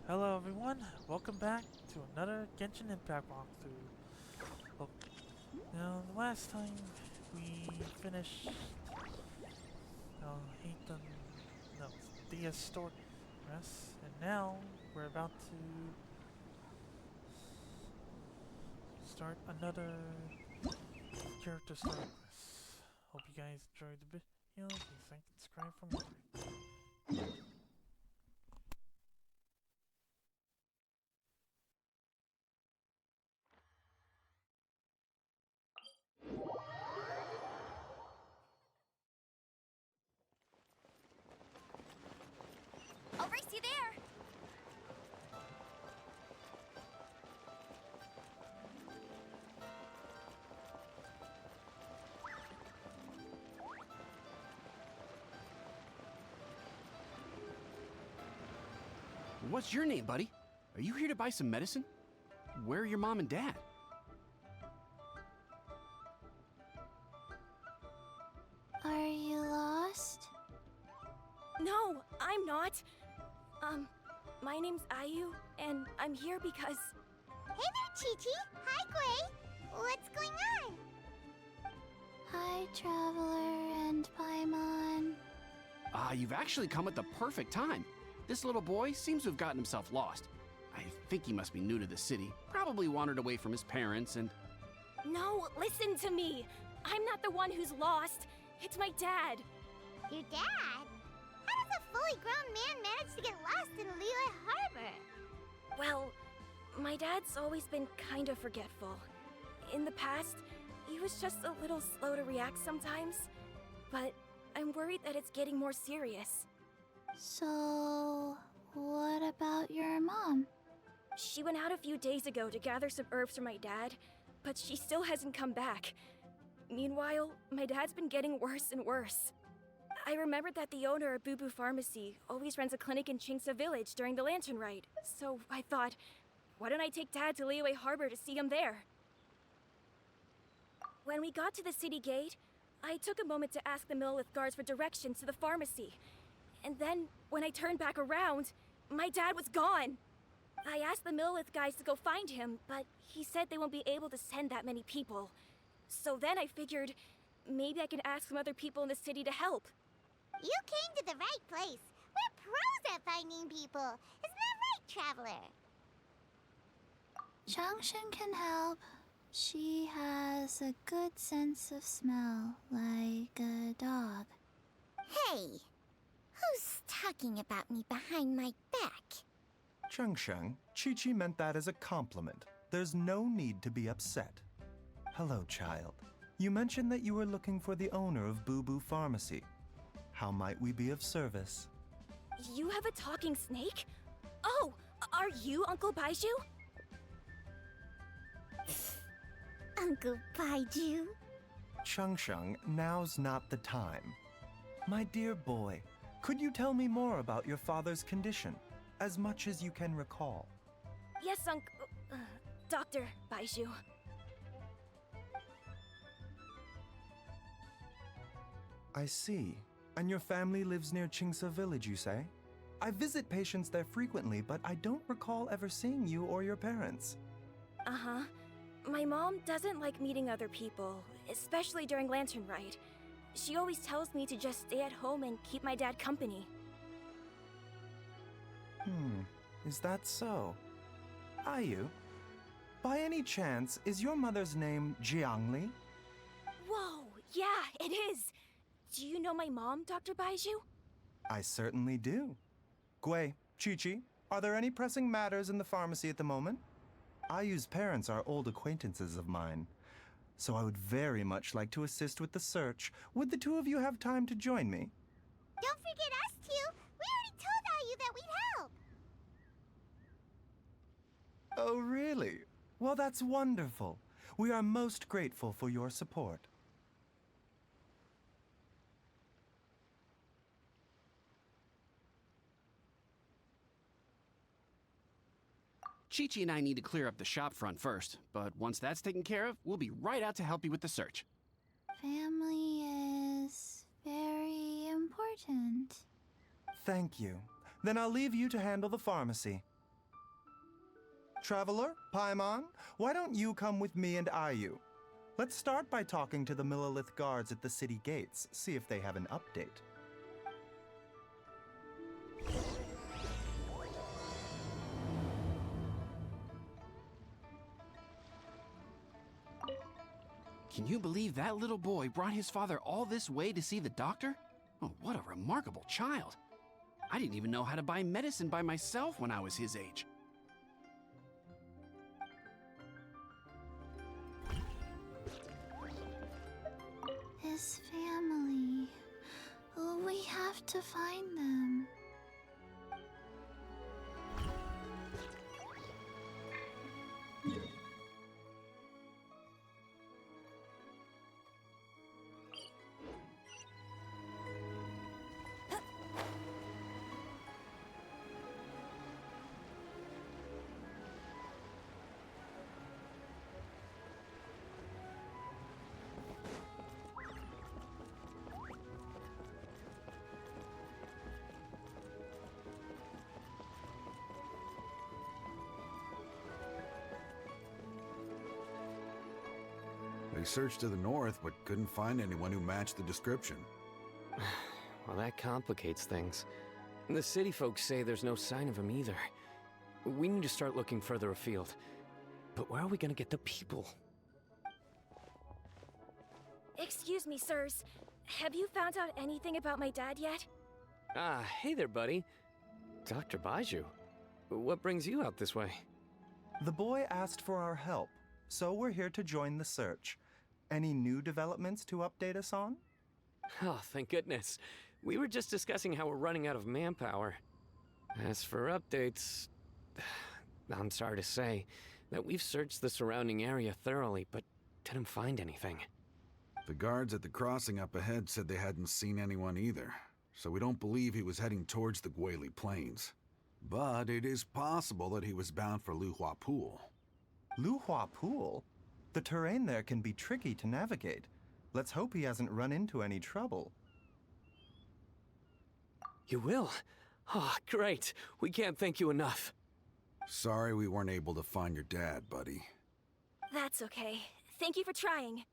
Hello everyone, welcome back to another Genshin Impact walkthrough. Well, now the last time we finished Ethan, no, Dia's story quest, and now we're about to start another character story quest. Hope you guys enjoyed the video, please like and subscribe for more. I'll race you there! What's your name, buddy? Are you here to buy some medicine? Where are your mom and dad? Are you lost? No, I'm not. My name's Ayu, and I'm here because... Hey there, Chi-Chi! Hi, Gui! What's going on? Hi, Traveler and Paimon. You've actually come at the perfect time. This little boy seems to have gotten himself lost. I think he must be new to the city. Probably wandered away from his parents and... No, listen to me! I'm not the one who's lost. It's my dad. Your dad? How does a fully grown man manage to get lost in Liyue Harbor? Well, my dad's always been kind of forgetful. In the past, he was just a little slow to react sometimes. But I'm worried that it's getting more serious. So, what about your mom? She went out a few days ago to gather some herbs for my dad, but she still hasn't come back. Meanwhile, my dad's been getting worse and worse. I remembered that the owner of Boo Boo Pharmacy always runs a clinic in Chingsa Village during the Lantern Rite, so I thought, why don't I take Dad to Liyue Harbor to see him there? When we got to the city gate, I took a moment to ask the Millith guards for directions to the pharmacy. And then, when I turned back around, my dad was gone. I asked the Millith guys to go find him, but he said they won't be able to send that many people. So then I figured, maybe I can ask some other people in the city to help. You came to the right place. We're pros at finding people. Isn't that right, Traveler? Changshen can help. She has a good sense of smell, like a dog. Hey, who's talking about me behind my back? Chengsheng, Chi-Chi meant that as a compliment. There's no need to be upset. Hello, child. You mentioned that you were looking for the owner of Boo Boo Pharmacy. How might we be of service? You have a talking snake? Oh, are you Uncle Baizhu? Uncle Baizhu? Chengsheng, now's not the time. My dear boy, could you tell me more about your father's condition, as much as you can recall? Yes, Dr. Baizhu. I see. And your family lives near Chingsa Village, you say? I visit patients there frequently, but I don't recall ever seeing you or your parents. Uh-huh. My mom doesn't like meeting other people, especially during Lantern Rite. She always tells me to just stay at home and keep my dad company. Is that so? Ayu, by any chance, is your mother's name Jiangli? Whoa, yeah, it is! Do you know my mom, Dr. Baizhu? I certainly do. Gui, Chi-Chi, are there any pressing matters in the pharmacy at the moment? Ayu's parents are old acquaintances of mine, so I would very much like to assist with the search. Would the two of you have time to join me? Don't forget us two. We already told Ayu that we'd help. Oh, really? Well, that's wonderful. We are most grateful for your support. Chi-Chi and I need to clear up the shop front first, but once that's taken care of, we'll be right out to help you with the search. Family is very important. Thank you. Then I'll leave you to handle the pharmacy. Traveler, Paimon, why don't you come with me and Ayu? Let's start by talking to the Millelith guards at the city gates, see if they have an update. Can you believe that little boy brought his father all this way to see the doctor? Oh, what a remarkable child. I didn't even know how to buy medicine by myself when I was his age. His family. Oh, we have to find them. They searched to the north, but couldn't find anyone who matched the description. Well, that complicates things. The city folks say there's no sign of him either. We need to start looking further afield. But where are we gonna get the people? Excuse me, sirs. Have you found out anything about my dad yet? Ah, hey there, buddy. Dr. Baizhu. What brings you out this way? The boy asked for our help, so we're here to join the search. Any new developments to update us on? Oh, thank goodness. We were just discussing how we're running out of manpower. As for updates, I'm sorry to say that we've searched the surrounding area thoroughly, but didn't find anything. The guards at the crossing up ahead said they hadn't seen anyone either, so we don't believe he was heading towards the Guili Plains. But it is possible that he was bound for Luhua Pool. Luhua Pool? The terrain there can be tricky to navigate. Let's hope he hasn't run into any trouble. You will? Oh, great. We can't thank you enough. Sorry we weren't able to find your dad, buddy. That's okay. Thank you for trying.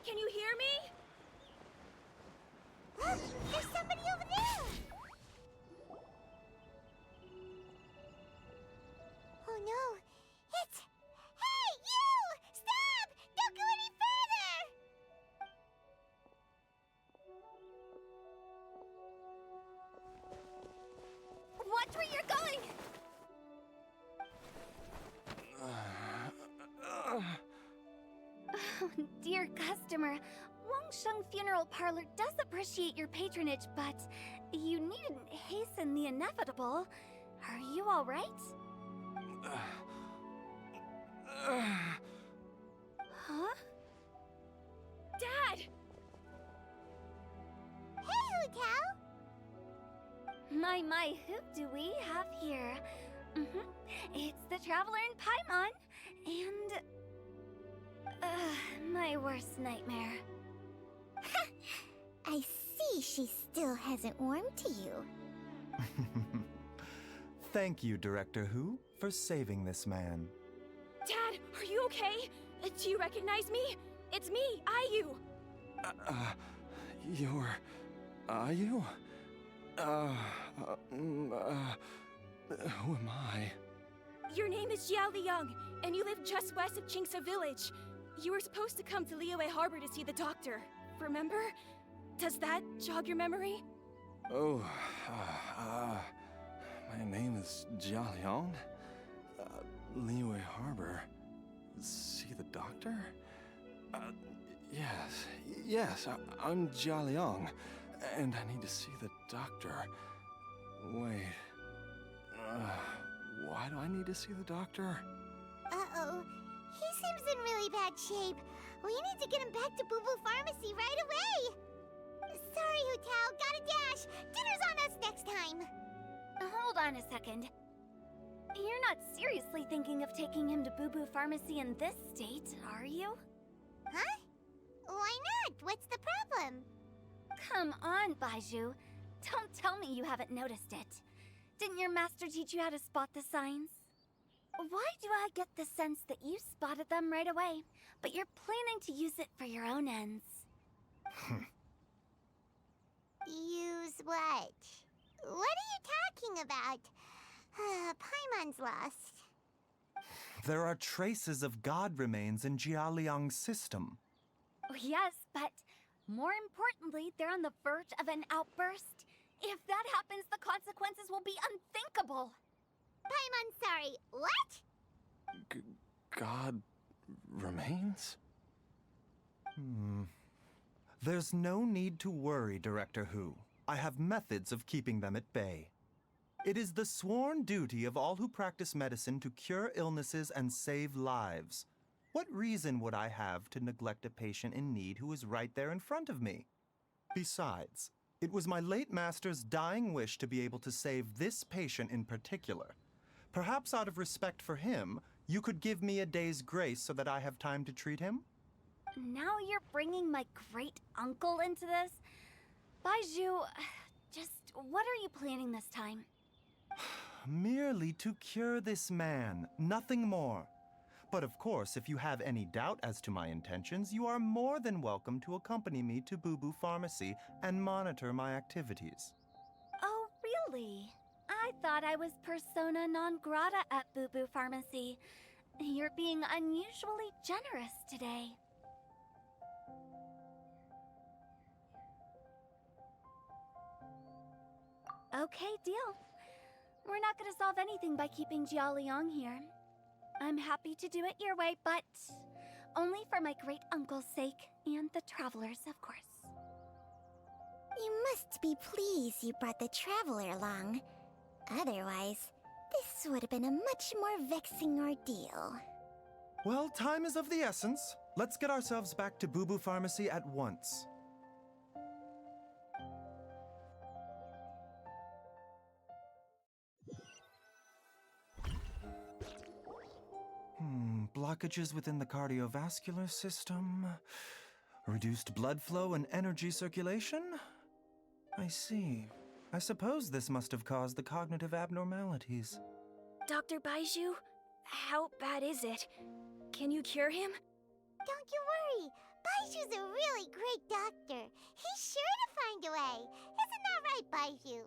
Can you hear me? Look! There's somebody over there! Oh no! It's... Hey, you! Stop! Don't go any further! Watch where you're going! Oh, dear customer, Wangsheng Funeral Parlor does appreciate your patronage, but you needn't hasten the inevitable. Are you all right? Huh? Dad! Hey, Hu Tao! My, who do we have here? It's the Traveler in Paimon, and... my worst nightmare. I see she still hasn't warmed to you. Thank you, Director Hu, for saving this man. Dad, are you okay? Do you recognize me? It's me, Ayu. You're... Ayu? Who am I? Your name is Xiao Liang, and you live just west of Qingse Village. You were supposed to come to Liyue Harbor to see the doctor, remember? Does that jog your memory? Oh, my name is Jia Liang. Liyue Harbor. See the doctor? Yes, I'm Jia Liang, and I need to see the doctor. Wait, why do I need to see the doctor? Uh-oh. He seems in really bad shape. We need to get him back to Boo Boo Pharmacy right away. Sorry, Hu Tao. Gotta dash. Dinner's on us next time. Hold on a second. You're not seriously thinking of taking him to Boo Boo Pharmacy in this state, are you? Huh? Why not? What's the problem? Come on, Baizhu. Don't tell me you haven't noticed it. Didn't your master teach you how to spot the signs? Why do I get the sense that you spotted them right away, but you're planning to use it for your own ends? Use what? What are you talking about? Paimon's lost. There are traces of god remains in Jia Liang's system. Oh, yes, but more importantly, they're on the verge of an outburst. If that happens, the consequences will be unthinkable. Paimon, sorry. What? God remains? There's no need to worry, Director Hu. I have methods of keeping them at bay. It is the sworn duty of all who practice medicine to cure illnesses and save lives. What reason would I have to neglect a patient in need who is right there in front of me? Besides, it was my late master's dying wish to be able to save this patient in particular. Perhaps out of respect for him, you could give me a day's grace so that I have time to treat him? Now you're bringing my great-uncle into this? Baizhu, just what are you planning this time? Merely to cure this man, nothing more. But of course, if you have any doubt as to my intentions, you are more than welcome to accompany me to Boo Boo Pharmacy and monitor my activities. Oh, really? I thought I was persona non grata at Boo Boo Pharmacy. You're being unusually generous today. Okay, deal. We're not gonna solve anything by keeping Jia Liang here. I'm happy to do it your way, but only for my great-uncle's sake and the travelers, of course. You must be pleased you brought the traveler along. Otherwise, this would have been a much more vexing ordeal. Well, time is of the essence. Let's get ourselves back to Boo Boo Pharmacy at once. Blockages within the cardiovascular system, reduced blood flow and energy circulation? I see. I suppose this must have caused the cognitive abnormalities. Dr. Baizhu, how bad is it? Can you cure him? Don't you worry. Baizhu's a really great doctor. He's sure to find a way. Isn't that right, Baizhu?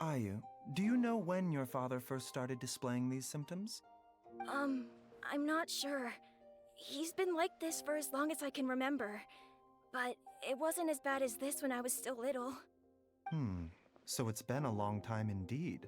Ayu, do you know when your father first started displaying these symptoms? I'm not sure. He's been like this for as long as I can remember. But it wasn't as bad as this when I was still little. So it's been a long time indeed.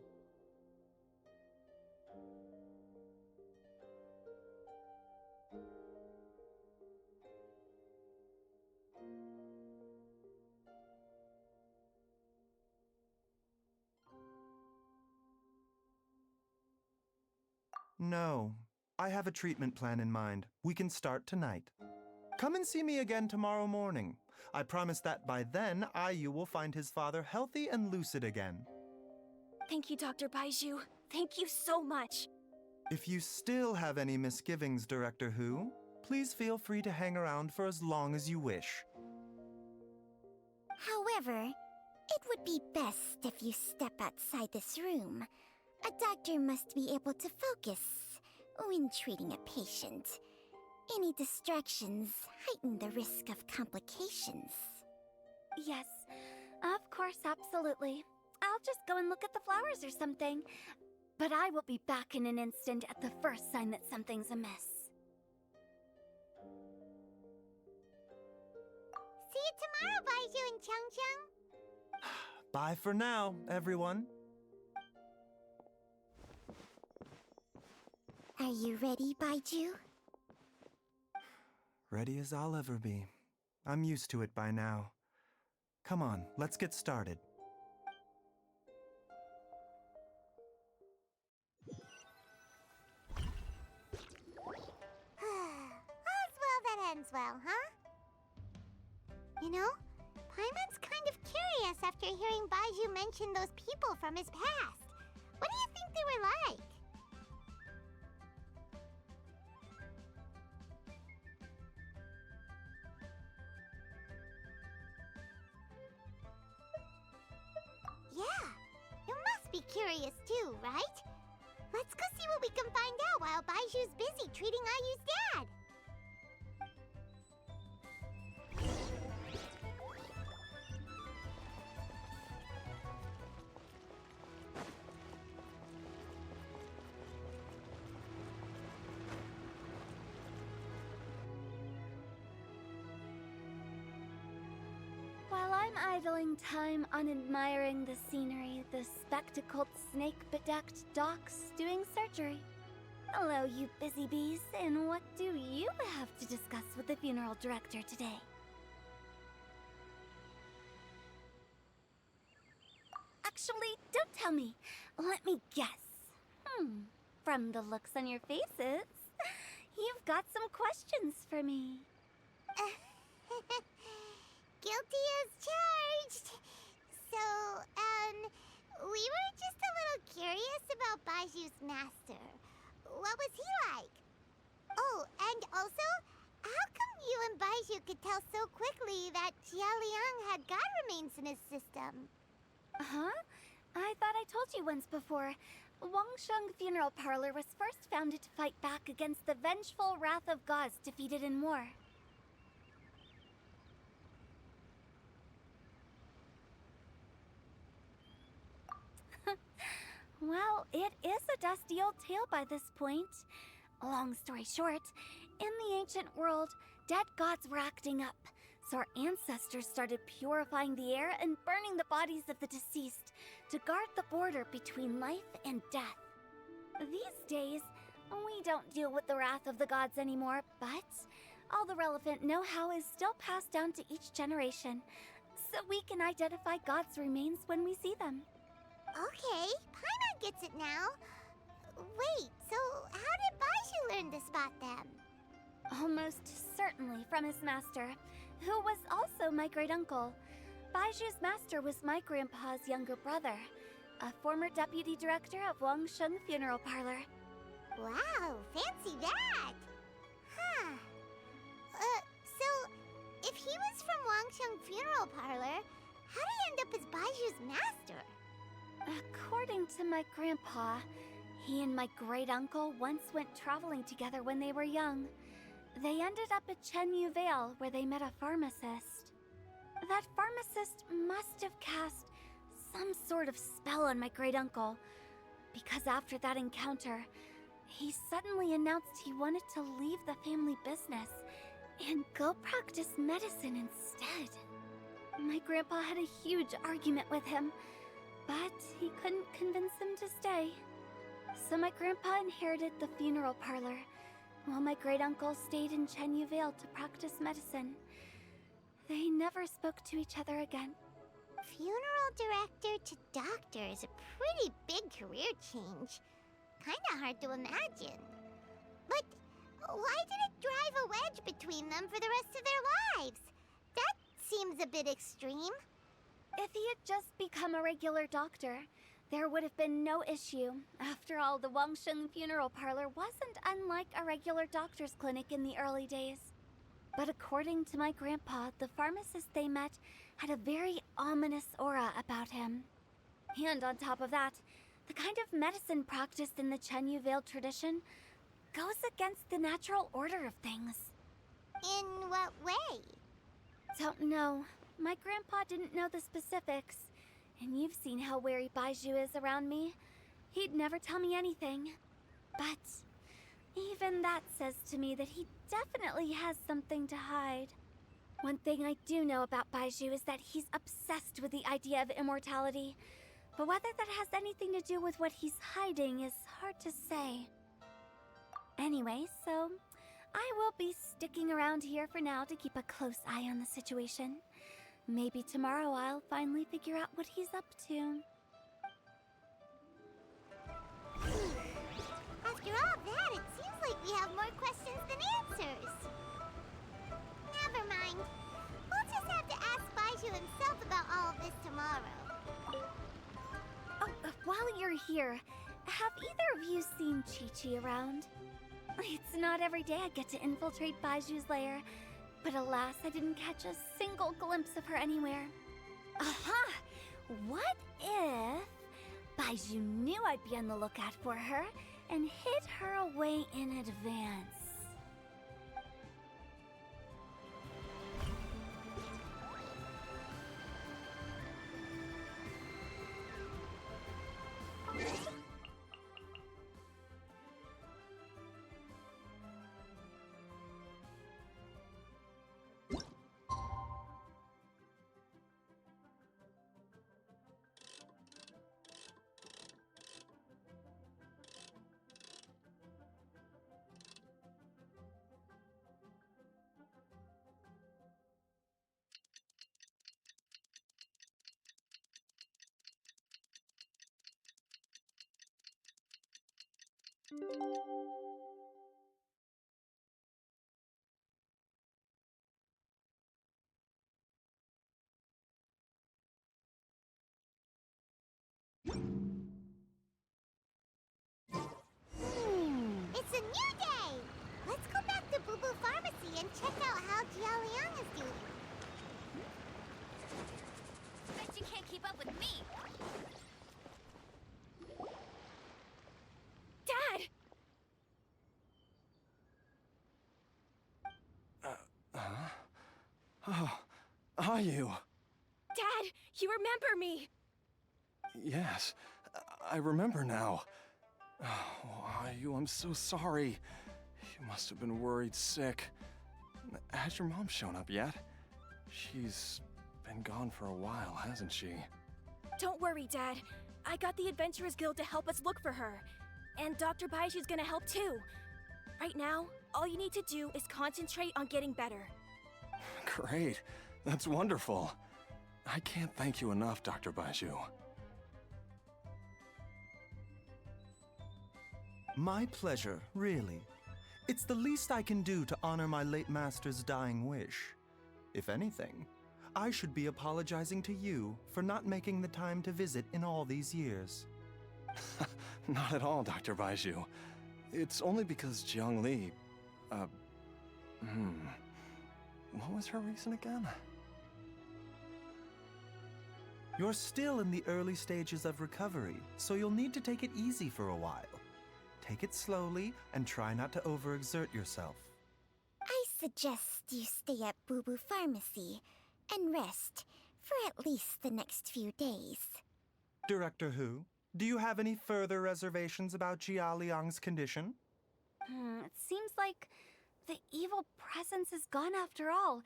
No. I have a treatment plan in mind. We can start tonight. Come and see me again tomorrow morning. I promise that by then, Ayu will find his father healthy and lucid again. Thank you, Dr. Baizhu. Thank you so much. If you still have any misgivings, Director Hu, please feel free to hang around for as long as you wish. However, it would be best if you step outside this room. A doctor must be able to focus when treating a patient. Any distractions heighten the risk of complications. Yes, of course, absolutely. I'll just go and look at the flowers or something. But I will be back in an instant at the first sign that something's amiss. See you tomorrow, Baizhu and Chung Chung. Bye for now, everyone. Are you ready, Baizhu? Ready as I'll ever be. I'm used to it by now. Come on, let's get started. All's well that ends well, huh? You know, Paimon's kind of curious after hearing Baizhu mention those people from his past. What do you think they were like? Yeah, you must be curious too, right? Let's go see what we can find out while Baizhu's busy treating Ayu's dad. While I'm idling time on admiring the scenery, the spectacled snake-bedecked docks doing surgery. Hello, you busy bees, and what do you have to discuss with the funeral director today? Actually, don't tell me. Let me guess. From the looks on your faces, you've got some questions for me. Guilty as charged. So, we were just a little curious about Baizhu's master. What was he like? Oh, and also, how come you and Baizhu could tell so quickly that Jialiang had god remains in his system? Huh? I thought I told you once before. Wangsheng Funeral Parlor was first founded to fight back against the vengeful wrath of gods defeated in war. Well, it is a dusty old tale by this point. Long story short, in the ancient world, dead gods were acting up, so our ancestors started purifying the air and burning the bodies of the deceased to guard the border between life and death. These days, we don't deal with the wrath of the gods anymore, but all the relevant know-how is still passed down to each generation, so we can identify gods' remains when we see them. Okay, Paimon gets it now. Wait, so how did Baizhu learn to spot them? Almost certainly from his master, who was also my great-uncle. Baizhu's master was my grandpa's younger brother, a former deputy director of Wangsheng Funeral Parlor. Wow, fancy that! Huh. So, if he was from Wangsheng Funeral Parlor, how did he end up as Baizhu's master? According to my grandpa, he and my great-uncle once went traveling together when they were young. They ended up at Chenyu Vale, where they met a pharmacist. That pharmacist must have cast some sort of spell on my great-uncle, because after that encounter, he suddenly announced he wanted to leave the family business and go practice medicine instead. My grandpa had a huge argument with him, but he couldn't convince him to stay. So my grandpa inherited the funeral parlor, while my great-uncle stayed in Chenyu Vale to practice medicine. They never spoke to each other again. Funeral director to doctor is a pretty big career change. Kinda hard to imagine. But why did it drive a wedge between them for the rest of their lives? That seems a bit extreme. If he had just become a regular doctor, there would have been no issue. After all, the Wangsheng Funeral Parlor wasn't unlike a regular doctor's clinic in the early days. But according to my grandpa, the pharmacist they met had a very ominous aura about him. And on top of that, the kind of medicine practiced in the Chenyu Vale tradition goes against the natural order of things. In what way? Don't know. My grandpa didn't know the specifics. And you've seen how wary Baizhu is around me. He'd never tell me anything. But even that says to me that he definitely has something to hide. One thing I do know about Baizhu is that he's obsessed with the idea of immortality. But whether that has anything to do with what he's hiding is hard to say. Anyway, so I will be sticking around here for now to keep a close eye on the situation. Maybe tomorrow I'll finally figure out what he's up to. After all that, it seems like we have more questions than answers. Never mind. We'll just have to ask Baizhu himself about all of this tomorrow. Oh, while you're here, have either of you seen Chi-Chi around? It's not every day I get to infiltrate Baizhu's lair, but alas, I didn't catch a single glimpse of her anywhere. Aha! What if Baizhu knew I'd be on the lookout for her and hid her away in advance? It's a new day! Let's go back to Boo Boo Pharmacy and check out how Jia Liang is doing. Bet you can't keep up with me! Dad! Oh, are you? Dad, you remember me! Yes, I remember now. Oh, Ayu, I'm so sorry. You must have been worried sick. Has your mom shown up yet? She's been gone for a while, hasn't she? Don't worry, Dad. I got the Adventurers Guild to help us look for her. And Dr. Baizhu's gonna help too. Right now, all you need to do is concentrate on getting better. Great. That's wonderful. I can't thank you enough, Dr. Baizhu. My pleasure, really. It's the least I can do to honor my late master's dying wish. If anything, I should be apologizing to you for not making the time to visit in all these years. Not at all, Dr. Baizhu. It's only because Jiang Li... What was her reason again? You're still in the early stages of recovery, so you'll need to take it easy for a while. Take it slowly and try not to overexert yourself. I suggest you stay at Boo Boo Pharmacy and rest for at least the next few days. Director Hu, do you have any further reservations about Jia Liang's condition? It seems like the evil presence is gone after all.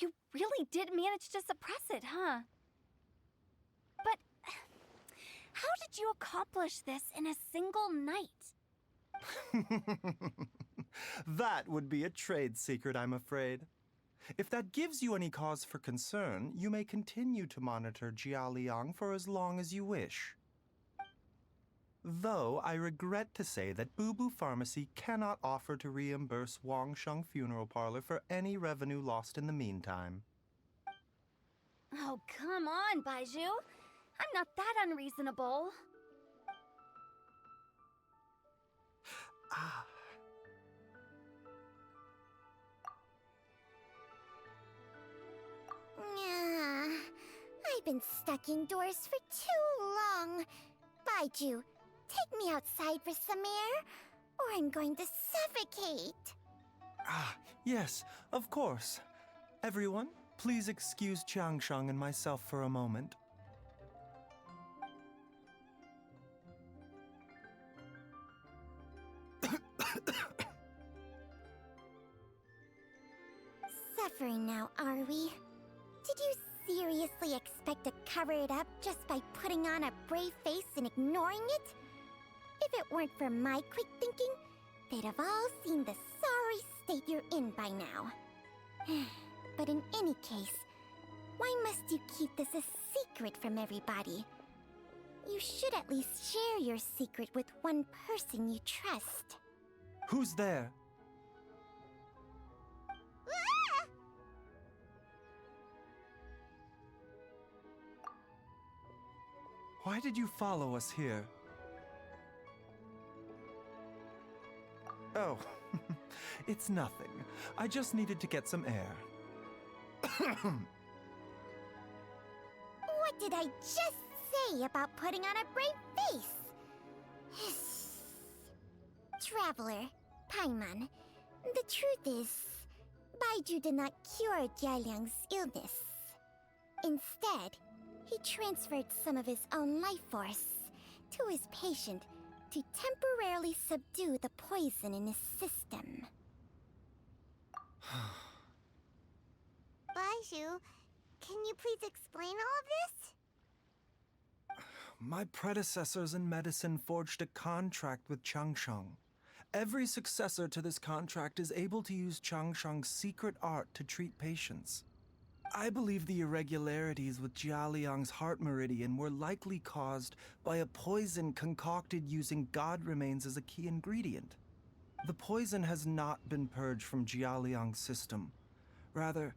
You really did manage to suppress it, huh? But how did you accomplish this in a single night? That would be a trade secret, I'm afraid. If that gives you any cause for concern, you may continue to monitor Jia Liang for as long as you wish. Though I regret to say that Boo Boo Pharmacy cannot offer to reimburse Wang Sheng Funeral Parlor for any revenue lost in the meantime. Oh, come on, Baizhu. I'm not that unreasonable. Ah. I've been stuck indoors for too long. Baizhu, take me outside for some air, or I'm going to suffocate. Ah, yes, of course. Everyone, please excuse Qiangsheng and myself for a moment. Suffering now, are were we? Did you seriously expect to cover it up just by putting on a brave face and ignoring it? If it weren't for my quick thinking, they'd have all seen the sorry state you're in by now. But in any case, why must you keep this a secret from everybody? You should at least share your secret with one person you trust. Who's there? Ah! Why did you follow us here? Oh, it's nothing. I just needed to get some air. What did I just say about putting on a brave face? Traveler, Paimon, the truth is, Baizhu did not cure Jialiang's illness. Instead, he transferred some of his own life force to his patient to temporarily subdue the poison in his system. Baizhu, can you please explain all of this? My predecessors in medicine forged a contract with Changsheng. Every successor to this contract is able to use Changsheng's secret art to treat patients. I believe the irregularities with Jialiang's heart meridian were likely caused by a poison concocted using god remains as a key ingredient. The poison has not been purged from Jialiang's system. Rather,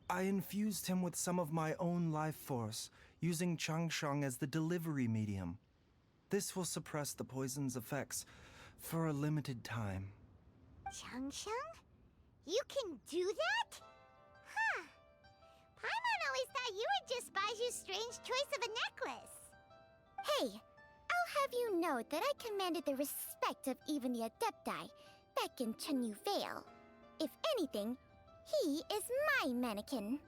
I infused him with some of my own life force, using Changsheng as the delivery medium. This will suppress the poison's effects for a limited time. Changsheng? You can do that? Huh. Paimon always thought you were just Baiju's strange choice of a necklace. Hey, I'll have you know that I commanded the respect of even the Adepti back in Chenyu Vale. If anything, he is my mannequin.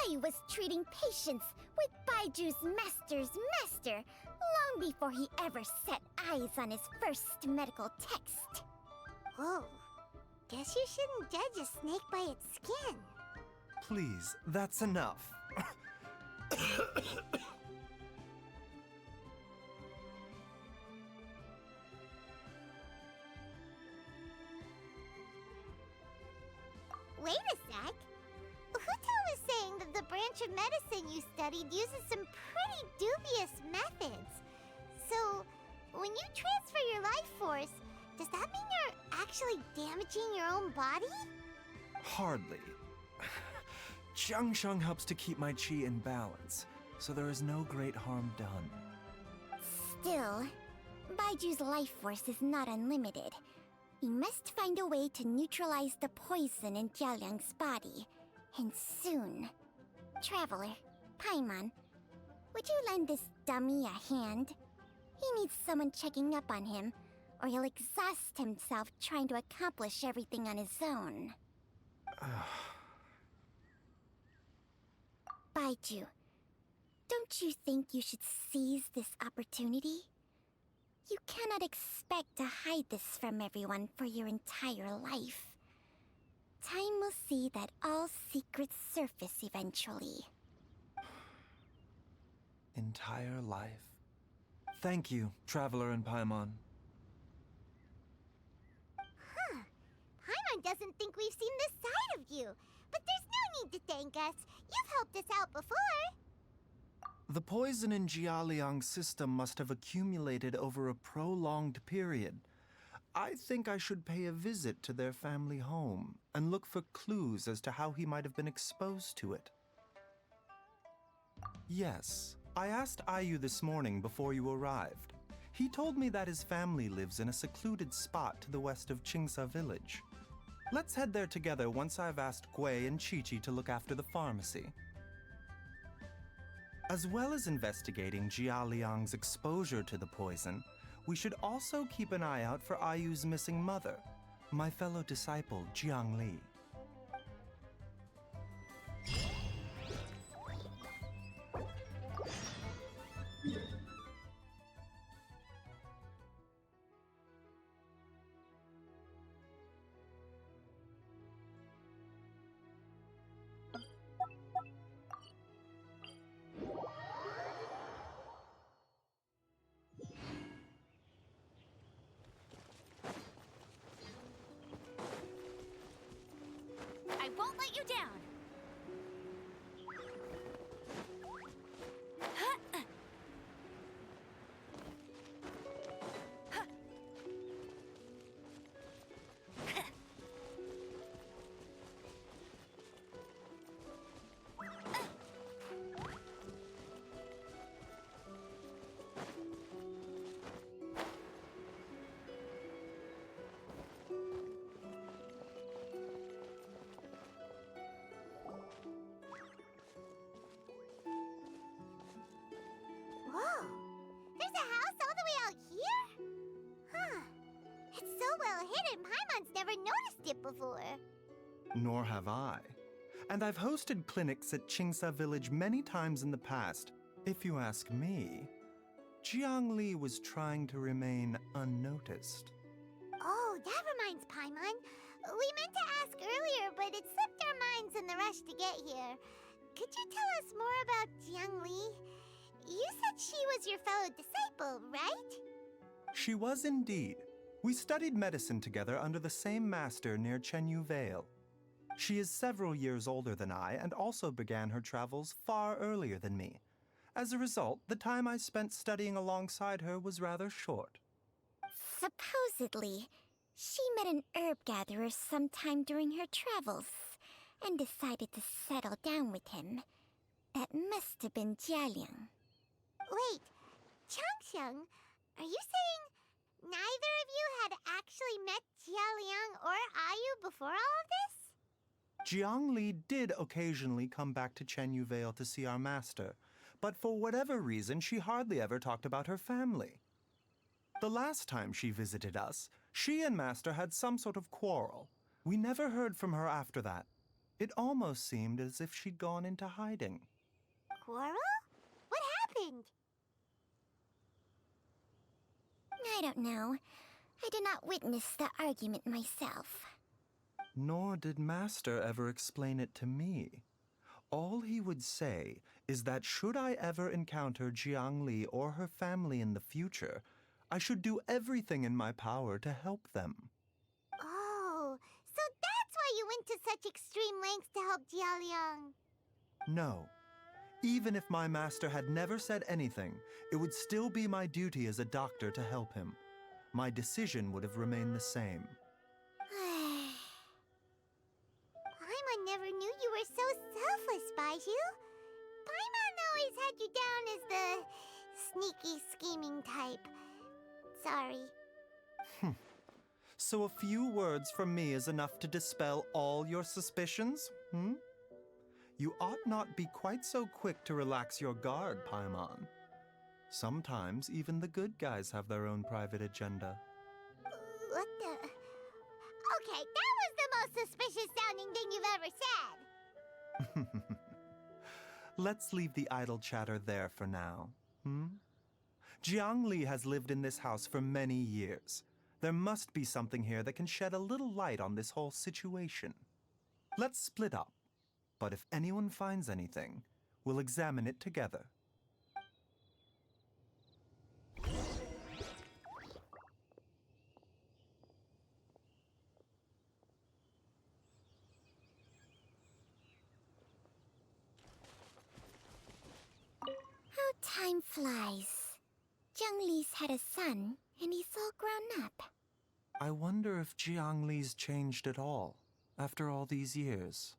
I was treating patients with Baiju's master's master long before he ever set eyes on his first medical text. Whoa. Guess you shouldn't judge a snake by its skin. Please, that's enough. Wait a sec. Huto was saying that the branch of medicine you studied uses some pretty dubious methods. So, when you transfer your life force, does that mean you're actually damaging your own body? Hardly. Changsheng helps to keep my chi in balance, so there is no great harm done. Still, Baiju's life force is not unlimited. We must find a way to neutralize the poison in Jialiang's body. And soon. Traveler, Paimon, would you lend this dummy a hand? He needs someone checking up on him, or he'll exhaust himself trying to accomplish everything on his own. Baizhu, don't you think you should seize this opportunity? You cannot expect to hide this from everyone for your entire life. Time will see that all secrets surface eventually. Entire life. Thank you, Traveler and Paimon. Huh. Paimon doesn't think we've seen this side of you. But there's no need to thank us. You've helped us out before. The poison in Jialiang's system must have accumulated over a prolonged period. I think I should pay a visit to their family home and look for clues as to how he might have been exposed to it. Yes, I asked Ayu this morning before you arrived. He told me that his family lives in a secluded spot to the west of Qingsa village. Let's head there together once I've asked Gui and Qiqi to look after the pharmacy. As well as investigating Jialiang's exposure to the poison, we should also keep an eye out for Ayu's missing mother, my fellow disciple, Jiang Li. I won't let you down. Whoa! There's a house all the way out here? Huh. It's so well hidden, Paimon's never noticed it before. Nor have I. And I've hosted clinics at Qingsa Village many times in the past. If you ask me, Jiangli was trying to remain unnoticed. Oh, that reminds Paimon. We meant to ask earlier, but it slipped our minds in the rush to get here. Could you tell us more about Jiangli? You said she was your fellow disciple, right? She was indeed. We studied medicine together under the same master near Chenyu Vale. She is several years older than I and also began her travels far earlier than me. As a result, the time I spent studying alongside her was rather short. Supposedly, she met an herb gatherer sometime during her travels and decided to settle down with him. That must have been Jialiang. Wait, Changxiang, are you saying neither of you had actually met Jialiang or Ayu before all of this? Jiangli did occasionally come back to Chenyu Vale to see our master, but for whatever reason, she hardly ever talked about her family. The last time she visited us, she and Master had some sort of quarrel. We never heard from her after that. It almost seemed as if she'd gone into hiding. Quarrel? What happened? I don't know. I did not witness the argument myself. Nor did Master ever explain it to me. All he would say is that should I ever encounter Jiangli or her family in the future, I should do everything in my power to help them. Oh, so that's why you went to such extreme lengths to help Jialiang. No. Even if my master had never said anything, it would still be my duty as a doctor to help him. My decision would have remained the same. Paimon never knew you were so selfless, Baizhu. Paimon always had you down as the sneaky, scheming type. Sorry. So a few words from me is enough to dispel all your suspicions, hmm? You ought not be quite so quick to relax your guard, Paimon. Sometimes even the good guys have their own private agenda. What the? Okay, that was the most suspicious sounding thing you've ever said. Let's leave the idle chatter there for now, hmm? Jiangli has lived in this house for many years. There must be something here that can shed a little light on this whole situation. Let's split up. But if anyone finds anything, we'll examine it together. How time flies. Jiangli's had a son, and he's all grown up. I wonder if Jiangli's changed at all, after all these years.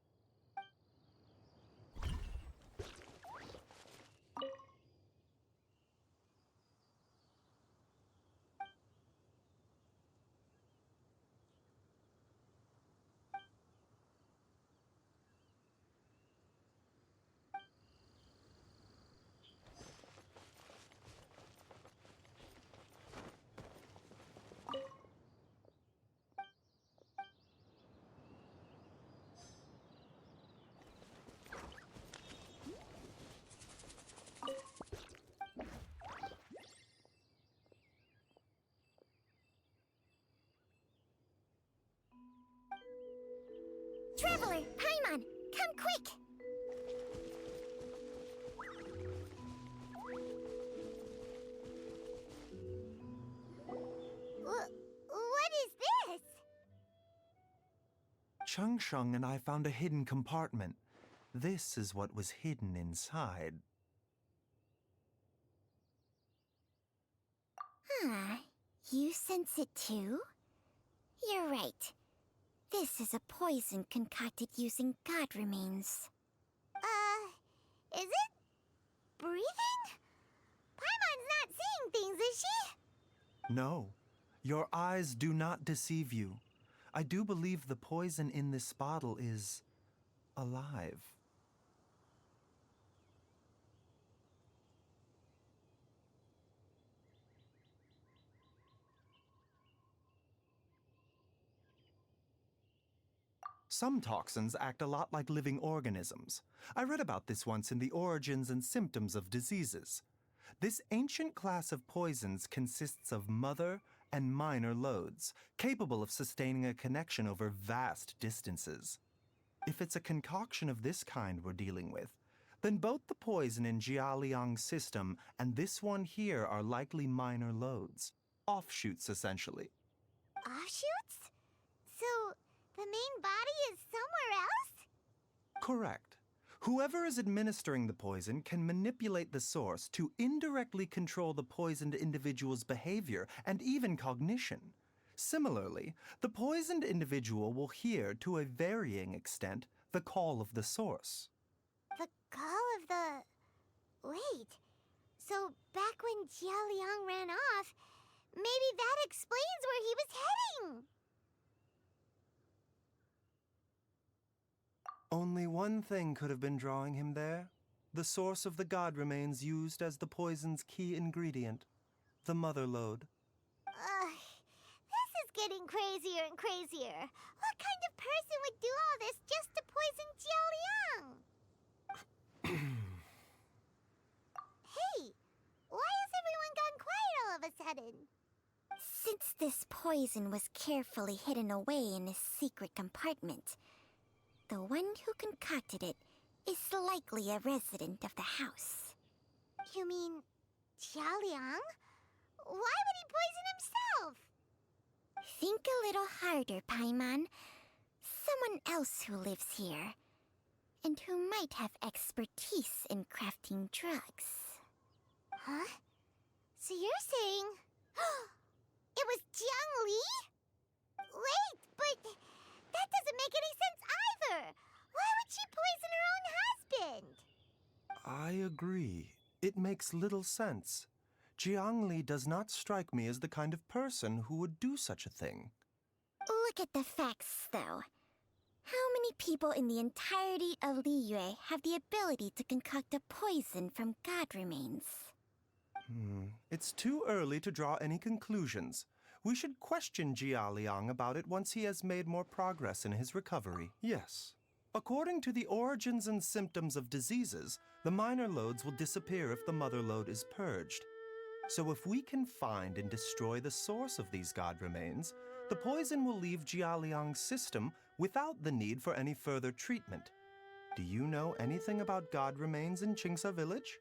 Changsheng and I found a hidden compartment. This is what was hidden inside. Huh. You sense it too? You're right. This is a poison concocted using god remains. Is it? Breathing? Paimon's not seeing things, is she? No, your eyes do not deceive you. I do believe the poison in this bottle is alive. Some toxins act a lot like living organisms. I read about this once in the Origins and Symptoms of Diseases. This ancient class of poisons consists of mother and minor loads, capable of sustaining a connection over vast distances. If it's a concoction of this kind we're dealing with, then both the poison in Jialiang's system and this one here are likely minor loads. Offshoots, essentially. Offshoots? So, the main body is somewhere else? Correct. Whoever is administering the poison can manipulate the source to indirectly control the poisoned individual's behavior and even cognition. Similarly, the poisoned individual will hear, to a varying extent, the call of the source. The call of the... Wait. So, back when Jialiang ran off, maybe that explains where he was heading! Only one thing could have been drawing him there. The source of the god remains used as the poison's key ingredient, the mother lode. This is getting crazier and crazier. What kind of person would do all this just to poison Jialiang? Hey, why has everyone gone quiet all of a sudden? Since this poison was carefully hidden away in a secret compartment, the one who concocted it is likely a resident of the house. You mean Jialiang? Why would he poison himself? Think a little harder, Paimon. Someone else who lives here, and who might have expertise in crafting drugs. Huh? So you're saying... it was Jiang Li? Wait, but that doesn't make any sense either! Why would she poison her own husband? I agree. It makes little sense. Jiang Li does not strike me as the kind of person who would do such a thing. Look at the facts, though. How many people in the entirety of Liyue have the ability to concoct a poison from god remains? It's too early to draw any conclusions. We should question Jia Liang about it once he has made more progress in his recovery. Yes. According to the Origins and Symptoms of Diseases, the minor loads will disappear if the mother load is purged. So if we can find and destroy the source of these god remains, the poison will leave Jia Liang's system without the need for any further treatment. Do you know anything about god remains in Qingsa village?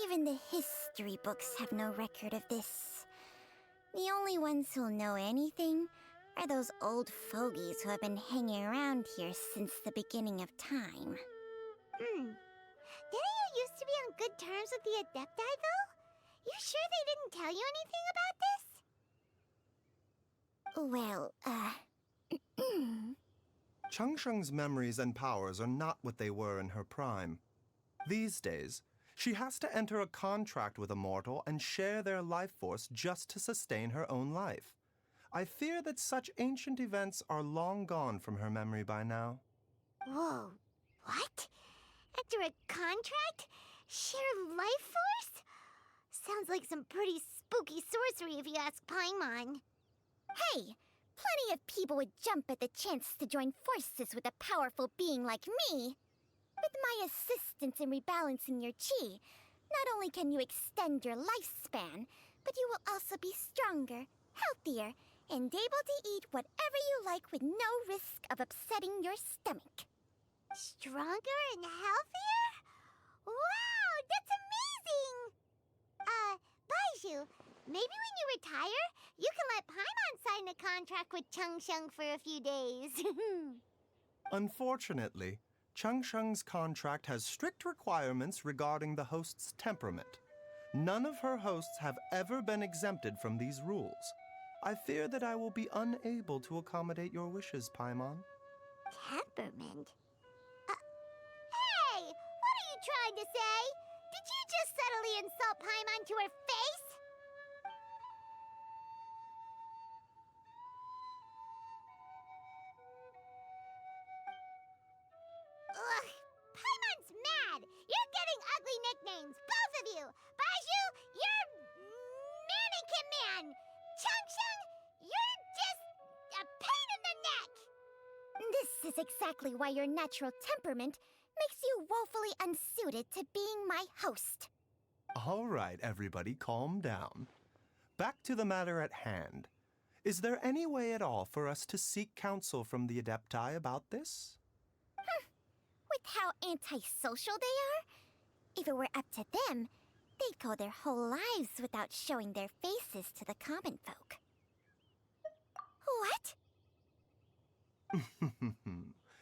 Even the history books have no record of this. The only ones who'll know anything are those old fogies who have been hanging around here since the beginning of time. Didn't you used to be on good terms with the Adepti, though? You sure they didn't tell you anything about this? Well, Changsheng's memories and powers are not what they were in her prime. These days, she has to enter a contract with a mortal and share their life force just to sustain her own life. I fear that such ancient events are long gone from her memory by now. Whoa, what? After a contract? Share life force? Sounds like some pretty spooky sorcery if you ask Paimon. hey! Plenty of people would jump at the chance to join forces with a powerful being like me. With my assistance in rebalancing your chi, not only can you extend your lifespan, but you will also be stronger, healthier, and able to eat whatever you like with no risk of upsetting your stomach. Stronger and healthier? Wow, that's amazing! Baizhu, maybe when you retire, you can let Paimon sign a contract with Changsheng for a few days. Unfortunately, Changsheng's contract has strict requirements regarding the host's temperament. None of her hosts have ever been exempted from these rules. I fear that I will be unable to accommodate your wishes, Paimon. Temperament? Hey! What are you trying to say? Did you just subtly insult Paimon to her face? Ugh! Paimon's mad! You're getting ugly nicknames, both of you! Baizhu, you're Mannequin Man! Changsheng, you're just a pain in the neck! This is exactly why your natural temperament makes you woefully unsuited to being my host. All right, everybody, calm down. Back to the matter at hand. Is there any way at all for us to seek counsel from the Adepti about this? With how antisocial they are? If it were up to them, they'd go their whole lives without showing their faces to the common folk. What?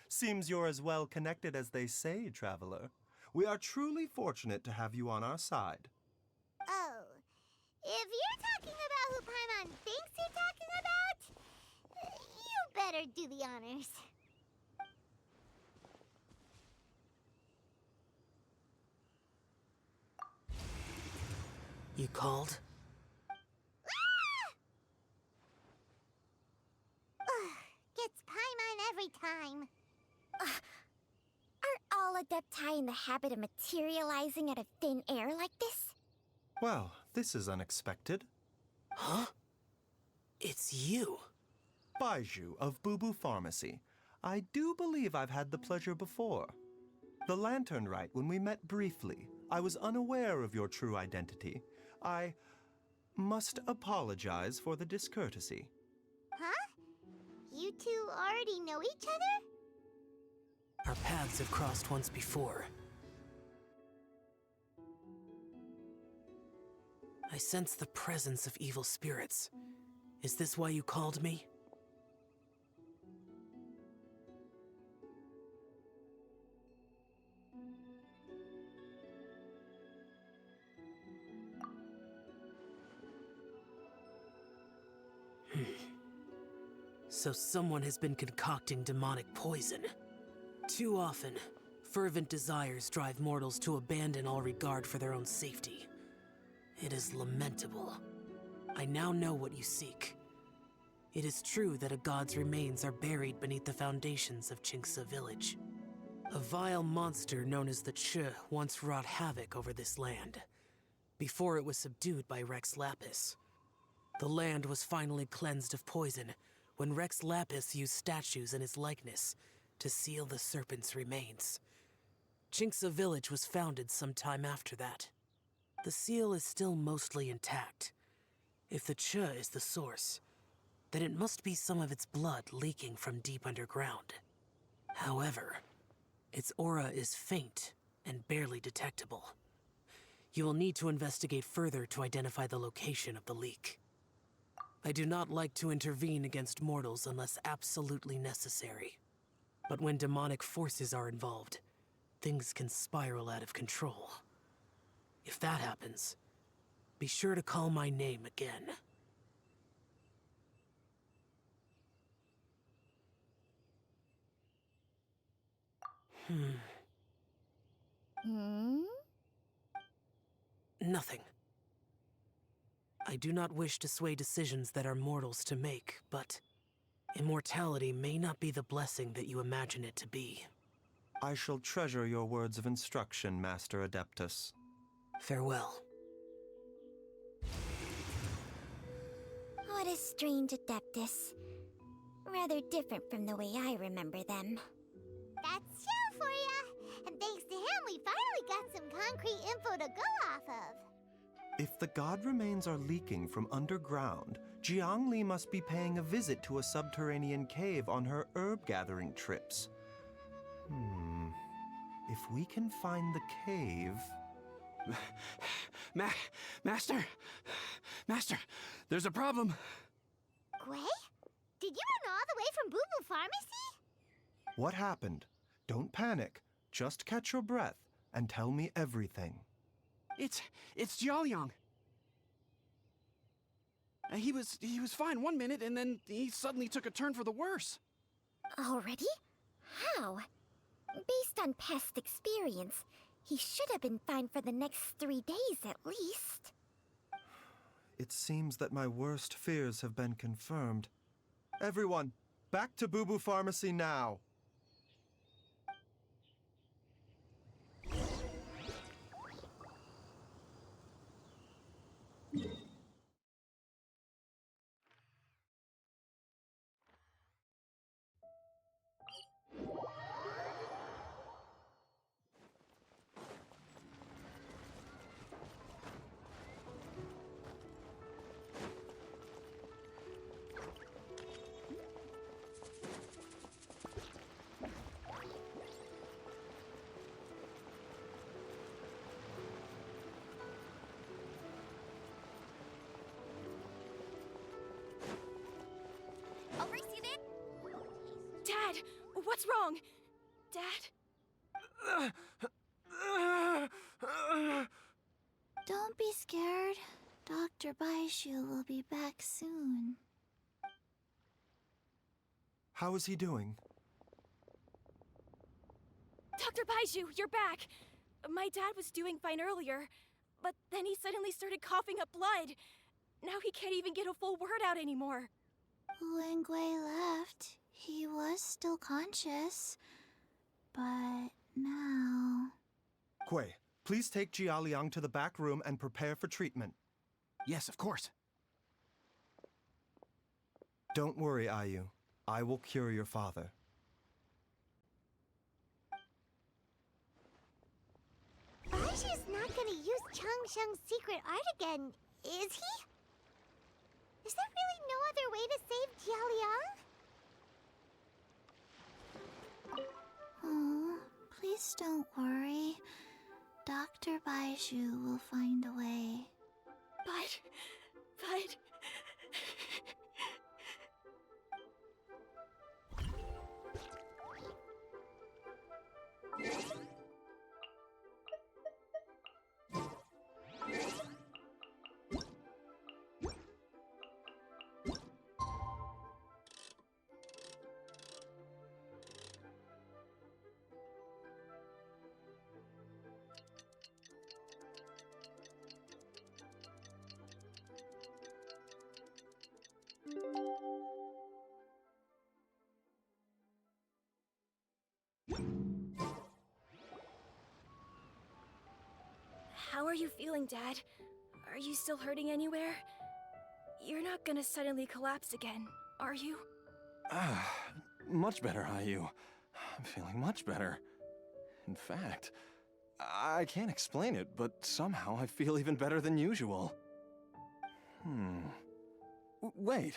Seems you're as well connected as they say, Traveler. We are truly fortunate to have you on our side. Oh, if you're talking about who Paimon thinks you're talking about, you better do the honors. You called? Gets Paimon every time. Aren't all Adepti in the habit of materializing out of thin air like this? Well, this is unexpected. Huh? It's you. Baizhu of Boo Boo Pharmacy. I do believe I've had the pleasure before. The Lantern Rite, when we met briefly, I was unaware of your true identity. I must apologize for the discourtesy. Huh? You two already know each other? Our paths have crossed once before. I sense the presence of evil spirits. Is this why you called me? So someone has been concocting demonic poison. Too often, fervent desires drive mortals to abandon all regard for their own safety. It is lamentable. I now know what you seek. It is true that a god's remains are buried beneath the foundations of Qingce village. A vile monster known as the Che once wrought havoc over this land, before it was subdued by Rex Lapis. The land was finally cleansed of poison when Rex Lapis used statues in his likeness to seal the serpent's remains. Qingce village was founded some time after that. The seal is still mostly intact. If the Che is the source, then it must be some of its blood leaking from deep underground. However, its aura is faint and barely detectable. You will need to investigate further to identify the location of the leak. I do not like to intervene against mortals unless absolutely necessary. But when demonic forces are involved, things can spiral out of control. If that happens, be sure to call my name again. Nothing. I do not wish to sway decisions that are mortals to make, but immortality may not be the blessing that you imagine it to be. I shall treasure your words of instruction, Master Adeptus. Farewell. What a strange Adeptus. Rather different from the way I remember them. That's Xiao for ya! And thanks to him, we finally got some concrete info to go off of. If the god remains are leaking from underground, Jiangli must be paying a visit to a subterranean cave on her herb-gathering trips. if we can find the cave... Master! Master, there's a problem. Gwei? Did you run all the way from Boo Boo Pharmacy? What happened? Don't panic. Just catch your breath and tell me everything. It's Jiaoliang. He was fine one minute, and then he suddenly took a turn for the worse. Already? How? Based on past experience, he should have been fine for the next 3 days at least. It seems that my worst fears have been confirmed. Everyone, back to Boo Boo Pharmacy now! Dad, what's wrong? Dad? Don't be scared. Dr. Baizhu will be back soon. How is he doing? Dr. Baizhu, you're back! My dad was doing fine earlier, but then he suddenly started coughing up blood. Now he can't even get a full word out anymore. When Gwei left, he was still conscious. But now... Gwei, please take Jiaoliang to the back room and prepare for treatment. Yes, of course. Don't worry, Ayu. I will cure your father. Baizhu's not gonna use Changsheng's secret art again, is he? Is there really no other way to save Jiaoliang? Oh, please don't worry. Dr. Baizhu will find a way. But... How are you feeling, Dad? Are you still hurting anywhere? You're not gonna suddenly collapse again, are you? Much better, Ayu. I'm feeling much better. In fact, I can't explain it, but somehow I feel even better than usual. Wait,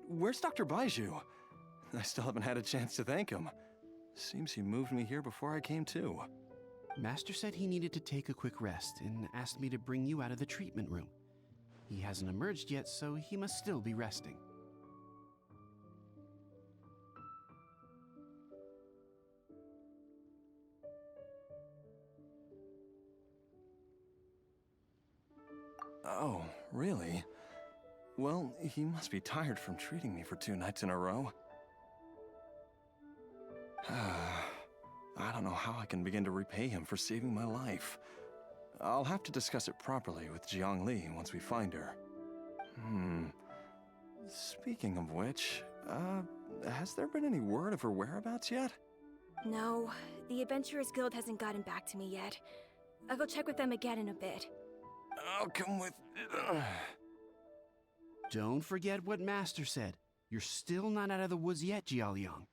where's Dr. Baizhu? I still haven't had a chance to thank him. Seems he moved me here before I came to. Master said he needed to take a quick rest and asked me to bring you out of the treatment room. He hasn't emerged yet, so he must still be resting. Oh, really? Well, he must be tired from treating me for 2 nights in a row. I don't know how I can begin to repay him for saving my life. I'll have to discuss it properly with Jiang Li once we find her. Speaking of which, has there been any word of her whereabouts yet? No, the Adventurers Guild hasn't gotten back to me yet. I'll go check with them again in a bit. I'll come with... Don't forget what Master said. You're still not out of the woods yet, Jiaoliang.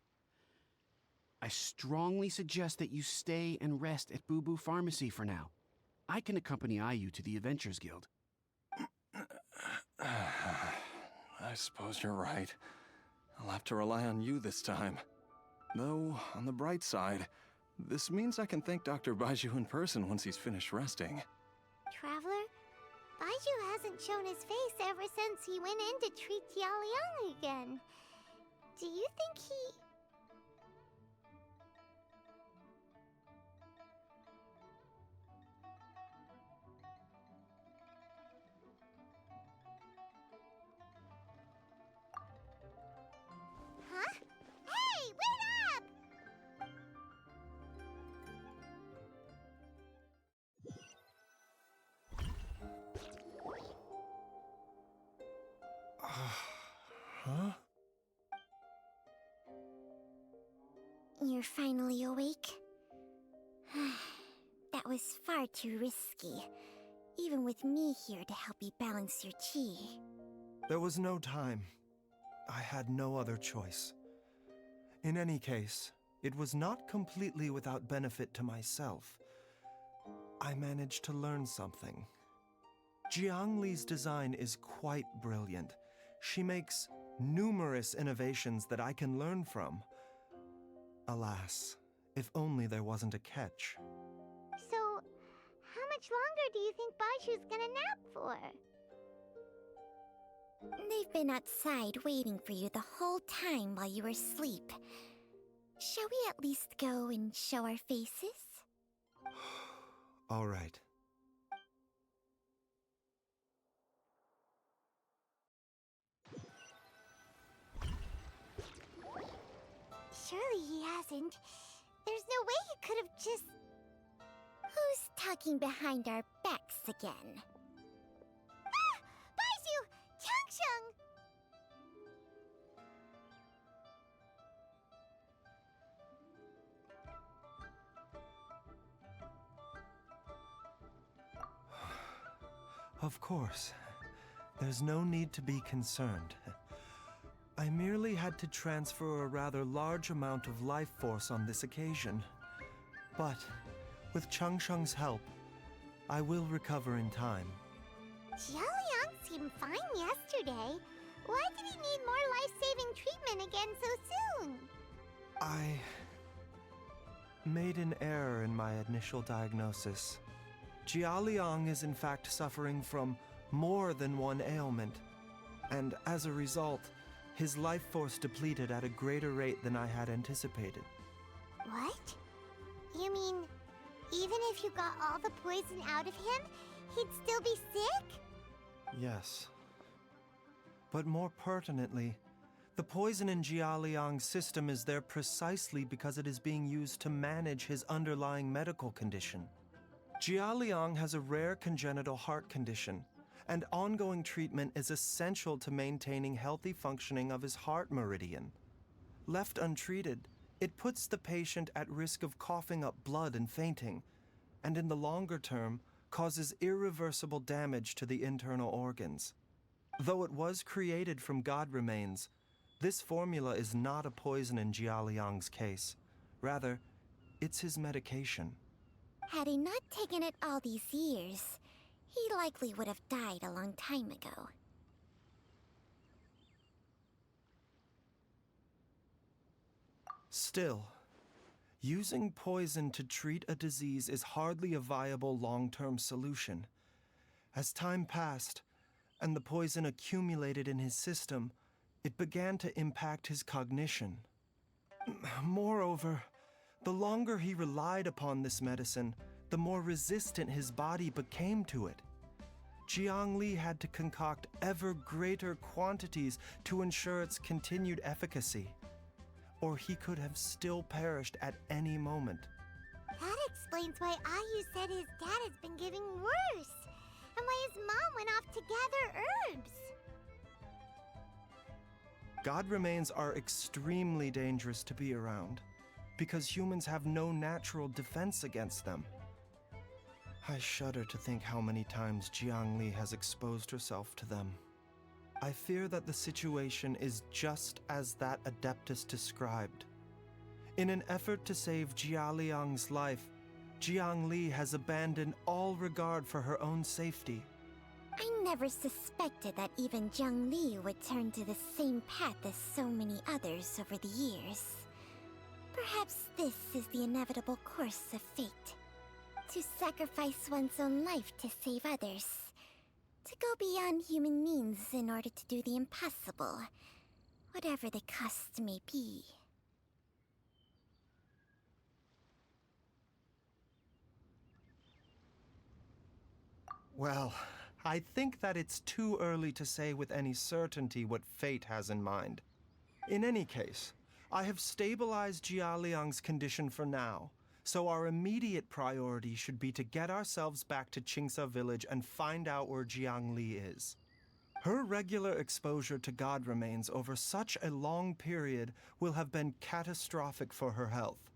I strongly suggest that you stay and rest at Boo Boo Pharmacy for now. I can accompany Ayu to the Adventurers Guild. I suppose you're right. I'll have to rely on you this time. Though, on the bright side, This means I can thank Dr. Baizhu in person once he's finished resting. Traveler, Baizhu hasn't shown his face ever since he went in to treat Jialiang again. Do you think he... Huh? Hey, wait up! Huh? You're finally awake? That was far too risky, even with me here to help you balance your chi. There was no time. I had no other choice. In any case, it was not completely without benefit to myself. I managed to learn something. Jiang Li's design is quite brilliant. She makes numerous innovations that I can learn from. Alas, if only there wasn't a catch. So, how much longer do you think Baizhu's gonna nap for? They've been outside waiting for you the whole time while you were asleep. Shall we at least go and show our faces? All right. Surely he hasn't. There's no way he could have just... Who's talking behind our backs again? Ah! Baizhu! Changsheng! Of course. There's no need to be concerned. I merely had to transfer a rather large amount of life force on this occasion. But, with Changsheng's help, I will recover in time. Jialiang seemed fine yesterday. Why did he need more life-saving treatment again so soon? I made an error in my initial diagnosis. Jialiang is in fact suffering from more than one ailment, and as a result, his life force depleted at a greater rate than I had anticipated. What? You mean, even if you got all the poison out of him, he'd still be sick? Yes. But more pertinently, the poison in Jialiang's system is there precisely because it is being used to manage his underlying medical condition. Jialiang has a rare congenital heart condition, and ongoing treatment is essential to maintaining healthy functioning of his heart meridian. Left untreated, it puts the patient at risk of coughing up blood and fainting, and in the longer term, causes irreversible damage to the internal organs. Though it was created from god remains, this formula is not a poison in Jialiang's case. Rather, it's his medication. Had he not taken it all these years, he likely would have died a long time ago. Still, using poison to treat a disease is hardly a viable long-term solution. As time passed, and the poison accumulated in his system, it began to impact his cognition. Moreover, the longer he relied upon this medicine, the more resistant his body became to it. Jiang Li had to concoct ever greater quantities to ensure its continued efficacy, or he could have still perished at any moment. That explains why Ayu said his dad has been getting worse, and why his mom went off to gather herbs. God remains are extremely dangerous to be around, because humans have no natural defense against them. I shudder to think how many times Jiang Li has exposed herself to them. I fear that the situation is just as that Adeptus described. In an effort to save Jialiang's life, Jiang Li has abandoned all regard for her own safety. I never suspected that even Jiang Li would turn to the same path as so many others over the years. Perhaps this is the inevitable course of fate. To sacrifice one's own life to save others. To go beyond human means in order to do the impossible. Whatever the cost may be. Well, I think that it's too early to say with any certainty what fate has in mind. In any case, I have stabilized Jia Liang's condition for now, so our immediate priority should be to get ourselves back to Qingsa village and find out where Jiang Li is. Her regular exposure to god remains over such a long period will have been catastrophic for her health.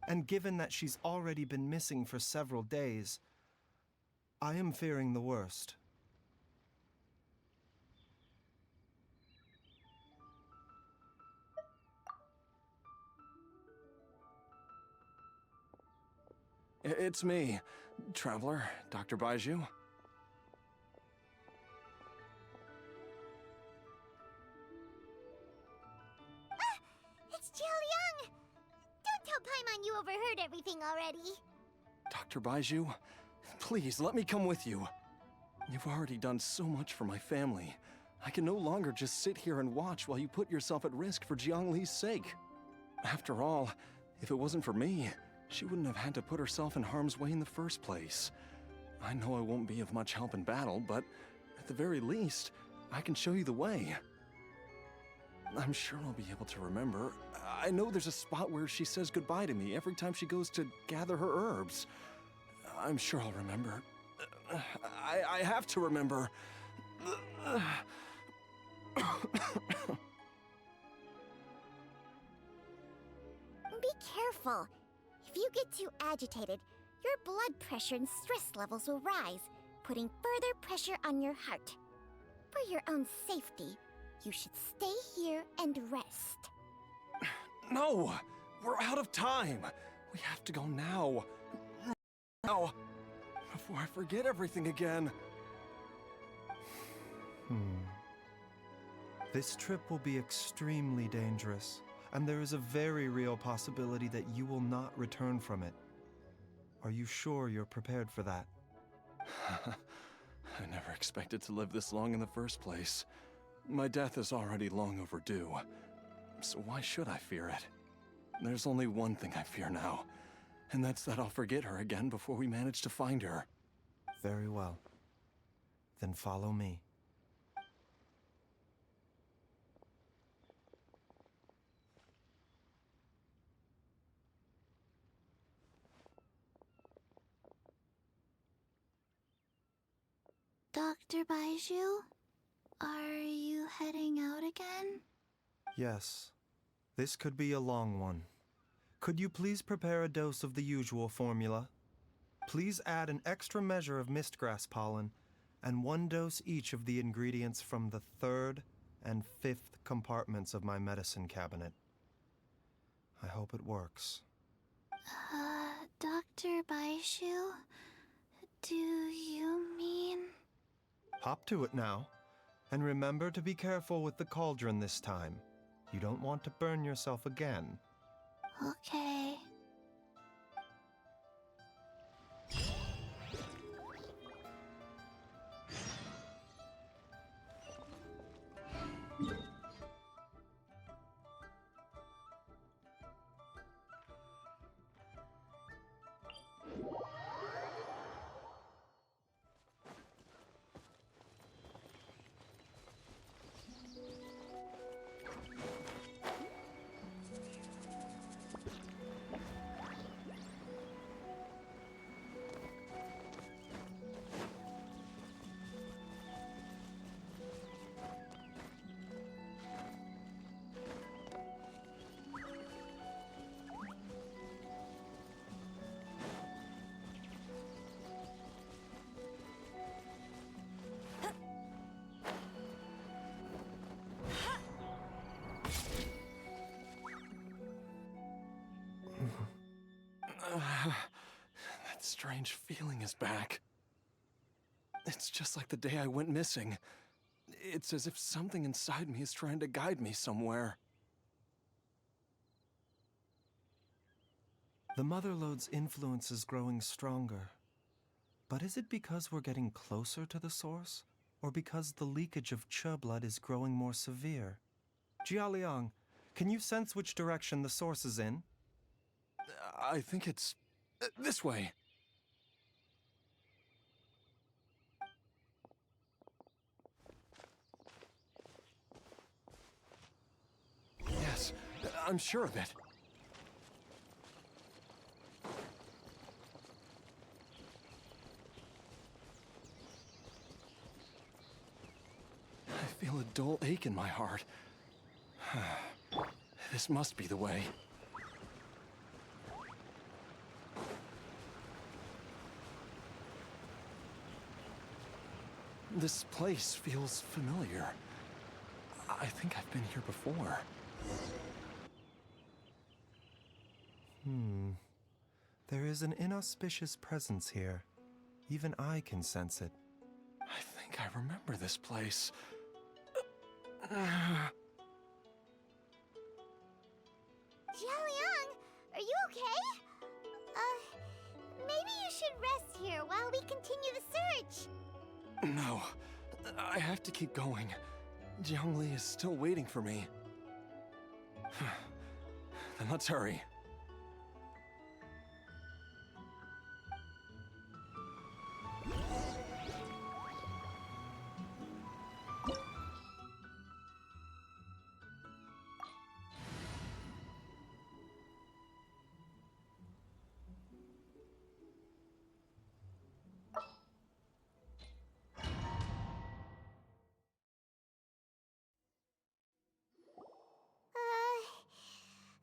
And given that she's already been missing for several days, I am fearing the worst. It's me, Traveler, Dr. Baizhu. It's Jialiang! Don't tell Paimon you overheard everything already. Dr. Baizhu, please let me come with you. You've already done so much for my family. I can no longer just sit here and watch while you put yourself at risk for Jiang Li's sake. After all, if it wasn't for me, she wouldn't have had to put herself in harm's way in the first place. I know I won't be of much help in battle, but at the very least, I can show you the way. I'm sure I'll be able to remember. I know there's a spot where she says goodbye to me every time she goes to gather her herbs. I'm sure I'll remember. I have to remember. Be careful. If you get too agitated, your blood pressure and stress levels will rise, putting further pressure on your heart. For your own safety, you should stay here and rest. No! We're out of time! We have to go now. Now! Before I forget everything again. This trip will be extremely dangerous, and there is a very real possibility that you will not return from it. Are you sure you're prepared for that? I never expected to live this long in the first place. My death is already long overdue, so why should I fear it? There's only one thing I fear now, and that's that I'll forget her again before we manage to find her. Very well. Then follow me. Dr. Baizhu, are you heading out again? Yes. This could be a long one. Could you please prepare a dose of the usual formula? Please add an extra measure of mistgrass pollen, and 1 dose each of the ingredients from the 3rd and 5th compartments of my medicine cabinet. I hope it works. Dr. Baizhu, do you mean... Hop to it now, and remember to be careful with the cauldron this time. You don't want to burn yourself again. Okay. That strange feeling is back. It's just like the day I went missing. It's as if something inside me is trying to guide me somewhere. The Mother Lode's influence is growing stronger. But is it because we're getting closer to the source? Or because the leakage of Che blood is growing more severe? Jialiang, can you sense which direction the source is in? I think it's this way. Yes, I'm sure of it. I feel a dull ache in my heart. This must be the way. This place feels familiar. I think I've been here before. There is an inauspicious presence here. Even I can sense it. I think I remember this place. Jialiang, are you okay? Maybe you should rest here while we continue the search. No, I have to keep going. Jiangli is still waiting for me. Then let's hurry.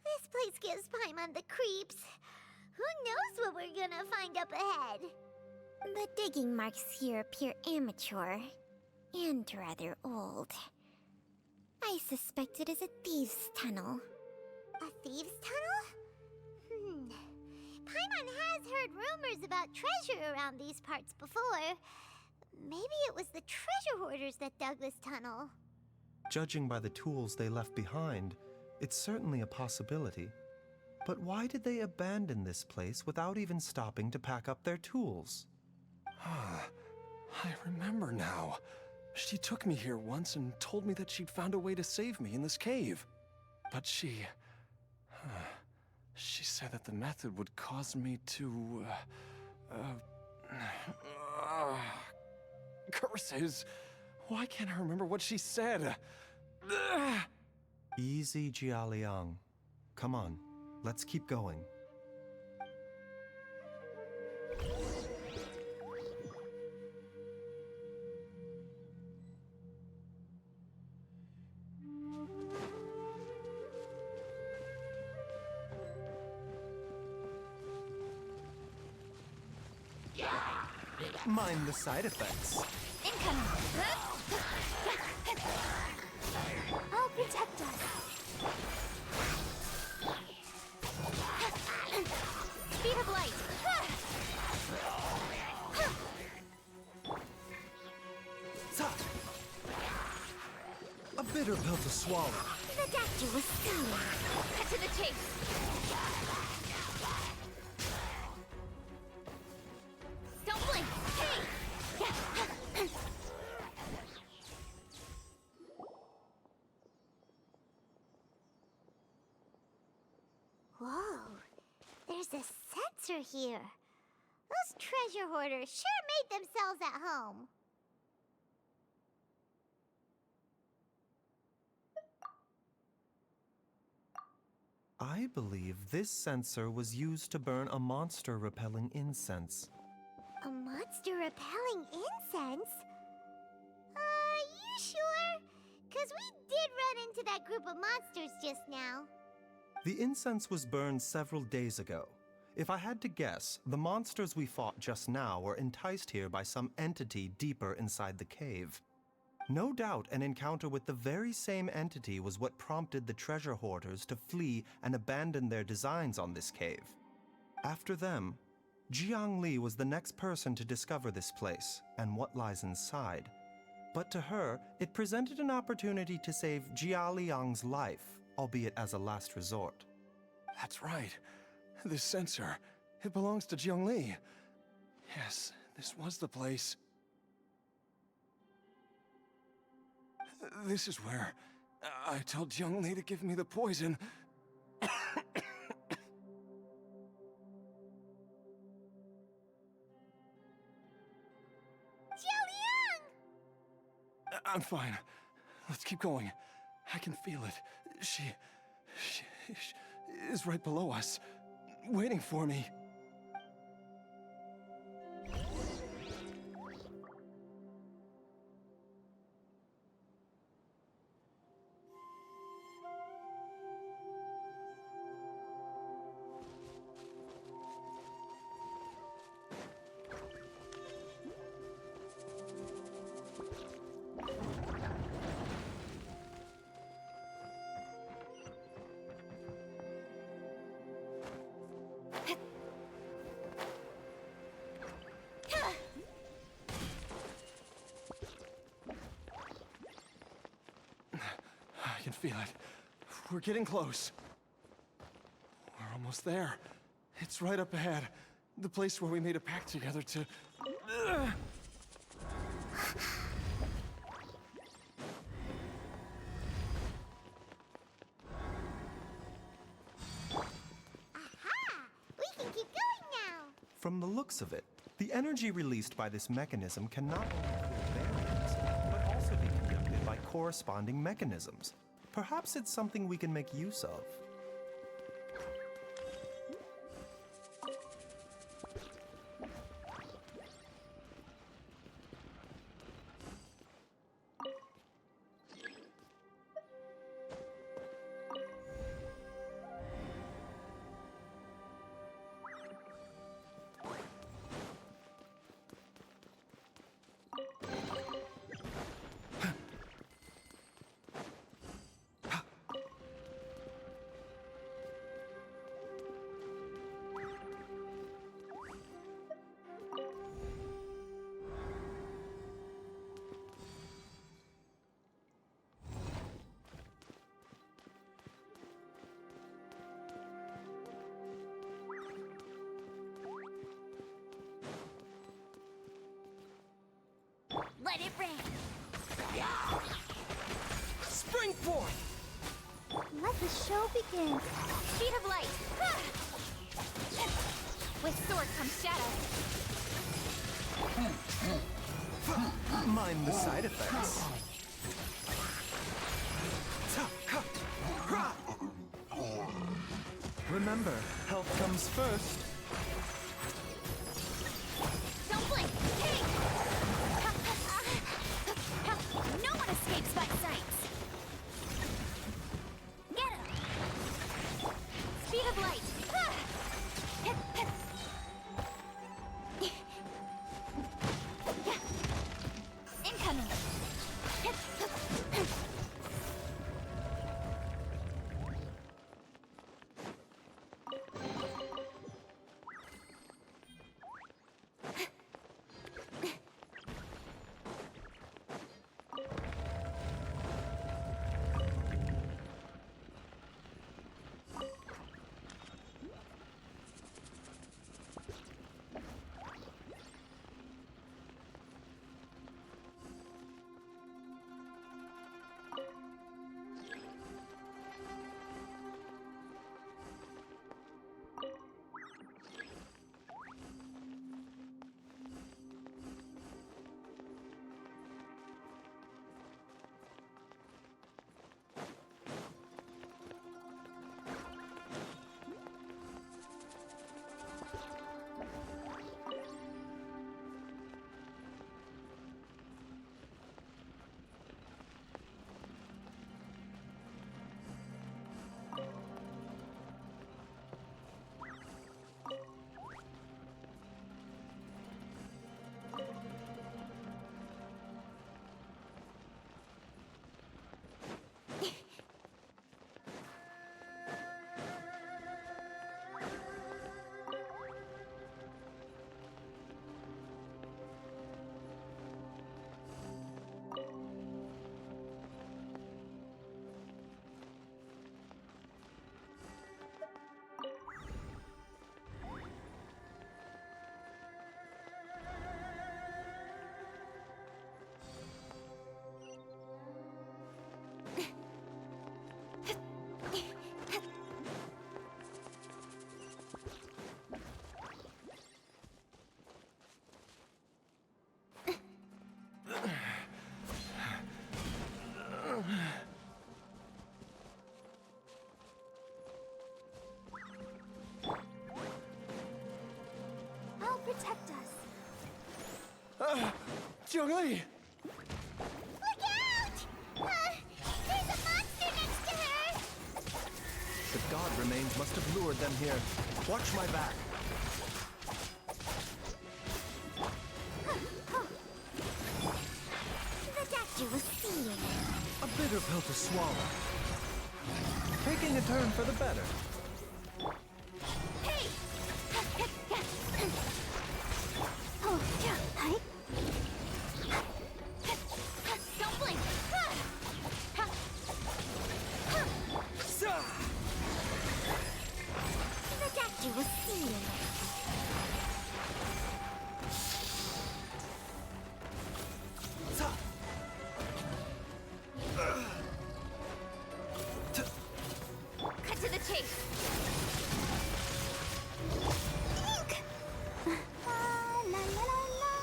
This place gives Paimon the creeps. Who knows what we're gonna find up ahead? The digging marks here appear amateur and rather old. I suspect it is a thieves' tunnel. A thieves' tunnel? Paimon has heard rumors about treasure around these parts before. Maybe it was the treasure hoarders that dug this tunnel. Judging by the tools they left behind, it's certainly a possibility. But why did they abandon this place without even stopping to pack up their tools? I remember now. She took me here once and told me that she'd found a way to save me in this cave. But she said that the method would cause me to, curses! Why can't I remember what she said? Easy, Jialiang. Come on, let's keep going. Mind the side effects. Incoming! I'll protect us. Speed of light! A bitter pill to swallow. The doctor was sour. Cut to the chase! Don't blink! Hey! Whoa, there's a sensor here. Those treasure hoarders sure made themselves at home. I believe this sensor was used to burn a monster-repelling incense. A monster repelling incense? You sure? 'Cause we did run into that group of monsters just now. The incense was burned several days ago. If I had to guess, the monsters we fought just now were enticed here by some entity deeper inside the cave. No doubt an encounter with the very same entity was what prompted the treasure hoarders to flee and abandon their designs on this cave. After them, Jiang Li was the next person to discover this place and what lies inside. But to her, it presented an opportunity to save Jia Liang's life, albeit as a last resort. That's right. This sensor, it belongs to Jiangli. Yes, this was the place. This is where I told Jiangli to give me the poison. I'm fine. Let's keep going. I can feel it. She is right below us, waiting for me. I can feel it. We're getting close. We're almost there. It's right up ahead. The place where we made a pact together to... We can keep going now! From the looks of it, the energy released by this mechanism can not only clear barriers, but also be conducted by corresponding mechanisms. Perhaps it's something we can make use of. Let it rain! Spring forth! Let the show begin. Speed of light! With sword comes shadow. Mind the side effects. Remember, health comes first. Don't blink! King! No one escapes my sights! Get him! Speed of light! Incoming! Jiangli! Look out! There's a monster next to her! The god remains must have lured them here. Watch my back. The doctor will see you now. A bitter pill to swallow. Taking a turn for the better. Hey! Oh, yeah, hi. Don't blink! The doctor will see you now. Cut to the chase! La la la la.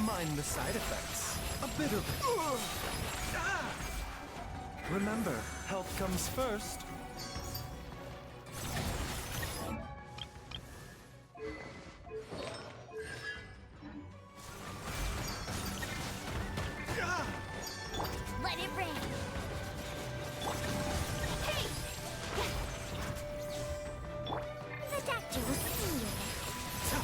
Mind the side effects. A bitter pill. Remember, health comes first. Let it rain! Hey! The doctor will see you now.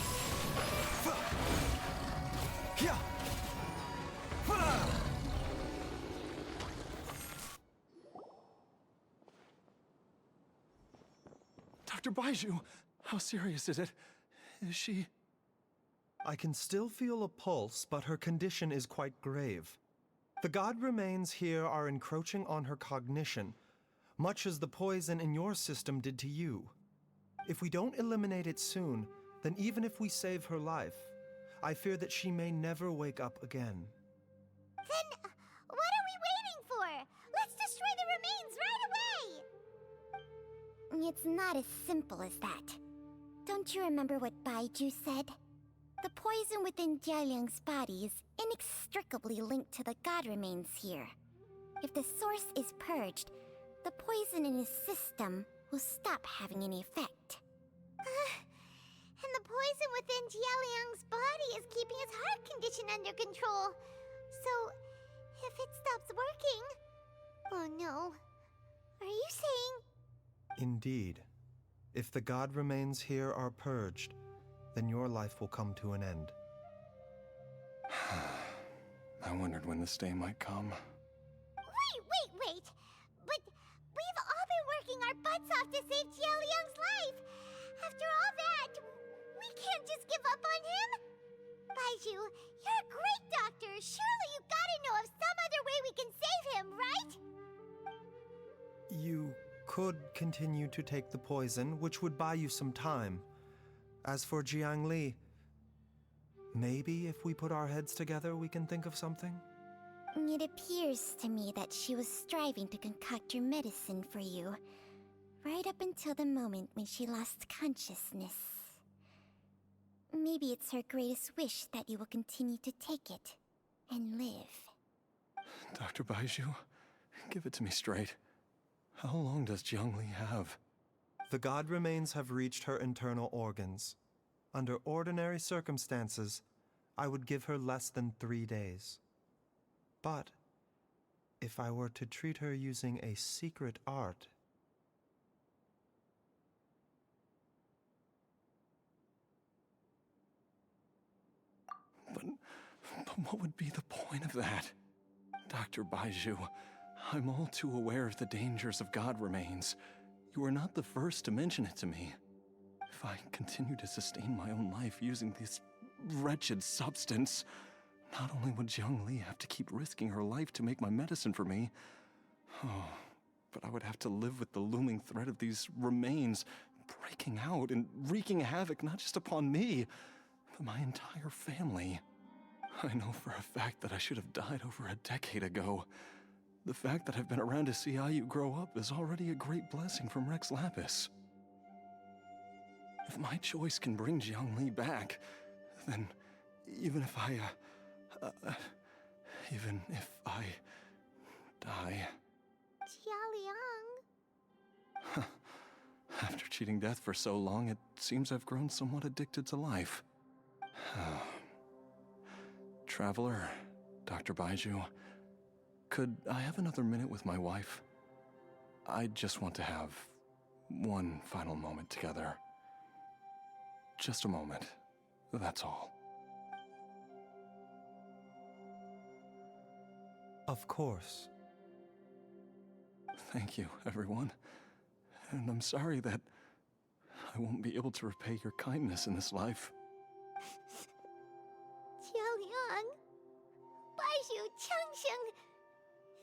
Dr. Baizhu, how serious is it? Is she... I can still feel a pulse, but her condition is quite grave. The god remains here are encroaching on her cognition, much as the poison in your system did to you. If we don't eliminate it soon, then even if we save her life, I fear that she may never wake up again. Then, what are we waiting for? Let's destroy the remains right away! It's not as simple as that. Don't you remember what Baizhu said? The poison within Jialiang's body is inextricably linked to the god remains here. If the source is purged, the poison in his system will stop having any effect. And the poison within Jialiang's body is keeping his heart condition under control. So, if it stops working... Oh no. Are you saying... Indeed. If the god remains here are purged, then your life will come to an end. I wondered when this day might come. Wait! But we've all been working our butts off to save Jialiang's life! After all that, we can't just give up on him! Baizhu, you're a great doctor! Surely you gotta know of some other way we can save him, right? You could continue to take the poison, which would buy you some time. As for Jiangli, maybe if we put our heads together, we can think of something? It appears to me that she was striving to concoct your medicine for you, right up until the moment when she lost consciousness. Maybe it's her greatest wish that you will continue to take it and live. Dr. Baizhu, give it to me straight. How long does Jiangli have? The god remains have reached her internal organs. Under ordinary circumstances, I would give her less than 3 days. But if I were to treat her using a secret art... But what would be the point of that? Dr. Baizhu, I'm all too aware of the dangers of god remains. You are not the first to mention it to me. If I continue to sustain my own life using this wretched substance, not only would Jiangli have to keep risking her life to make my medicine for me, but I would have to live with the looming threat of these remains breaking out and wreaking havoc not just upon me, but my entire family. I know for a fact that I should have died over a decade ago. The fact that I've been around to see how you grow up is already a great blessing from Rex Lapis. If my choice can bring Jiangli back, then even if I die... Jialiang? After cheating death for so long, it seems I've grown somewhat addicted to life. Traveler, Dr. Baizhu, could I have another minute with my wife? I just want to have one final moment together. Just a moment. That's all. Of course. Thank you, everyone. And I'm sorry that I won't be able to repay your kindness in this life. Jialiang, Baizhu, Changsheng,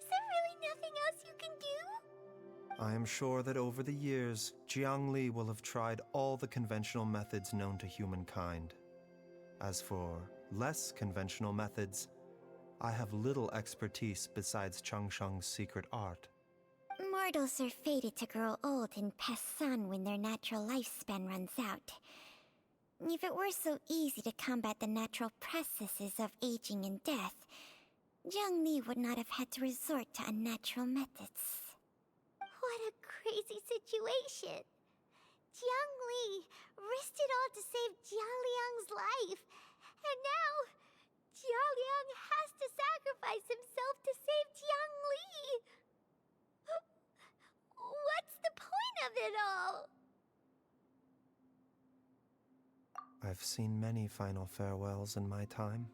is there really nothing else you can do? I am sure that over the years, Jiangli will have tried all the conventional methods known to humankind. As for less conventional methods, I have little expertise besides Changsheng's secret art. Mortals are fated to grow old and pass on when their natural lifespan runs out. If it were so easy to combat the natural processes of aging and death, Jiangli would not have had to resort to unnatural methods. What a crazy situation. Jiangli risked it all to save Jialiang's life, and now Jialiang has to sacrifice himself to save Jiangli. What's the point of it all? I've seen many final farewells in my time,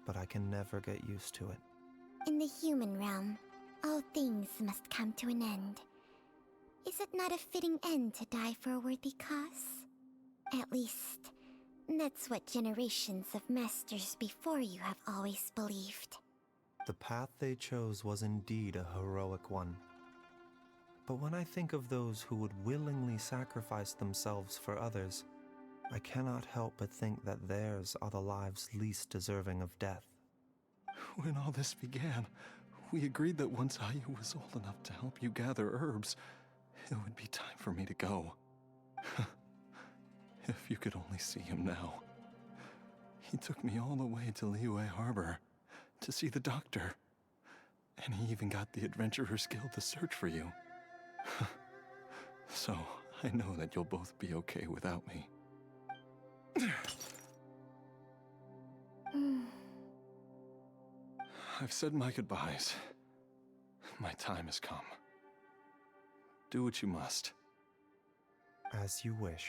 but I can never get used to it. In the human realm, all things must come to an end. Is it not a fitting end to die for a worthy cause? At least, that's what generations of masters before you have always believed. The path they chose was indeed a heroic one. But when I think of those who would willingly sacrifice themselves for others, I cannot help but think that theirs are the lives least deserving of death. When all this began, we agreed that once Ayu was old enough to help you gather herbs, it would be time for me to go. If you could only see him now. He took me all the way to Liyue Harbor to see the doctor. And he even got the Adventurers Guild to search for you. So, I know that you'll both be okay without me. I've said my goodbyes. My time has come. Do what you must. As you wish.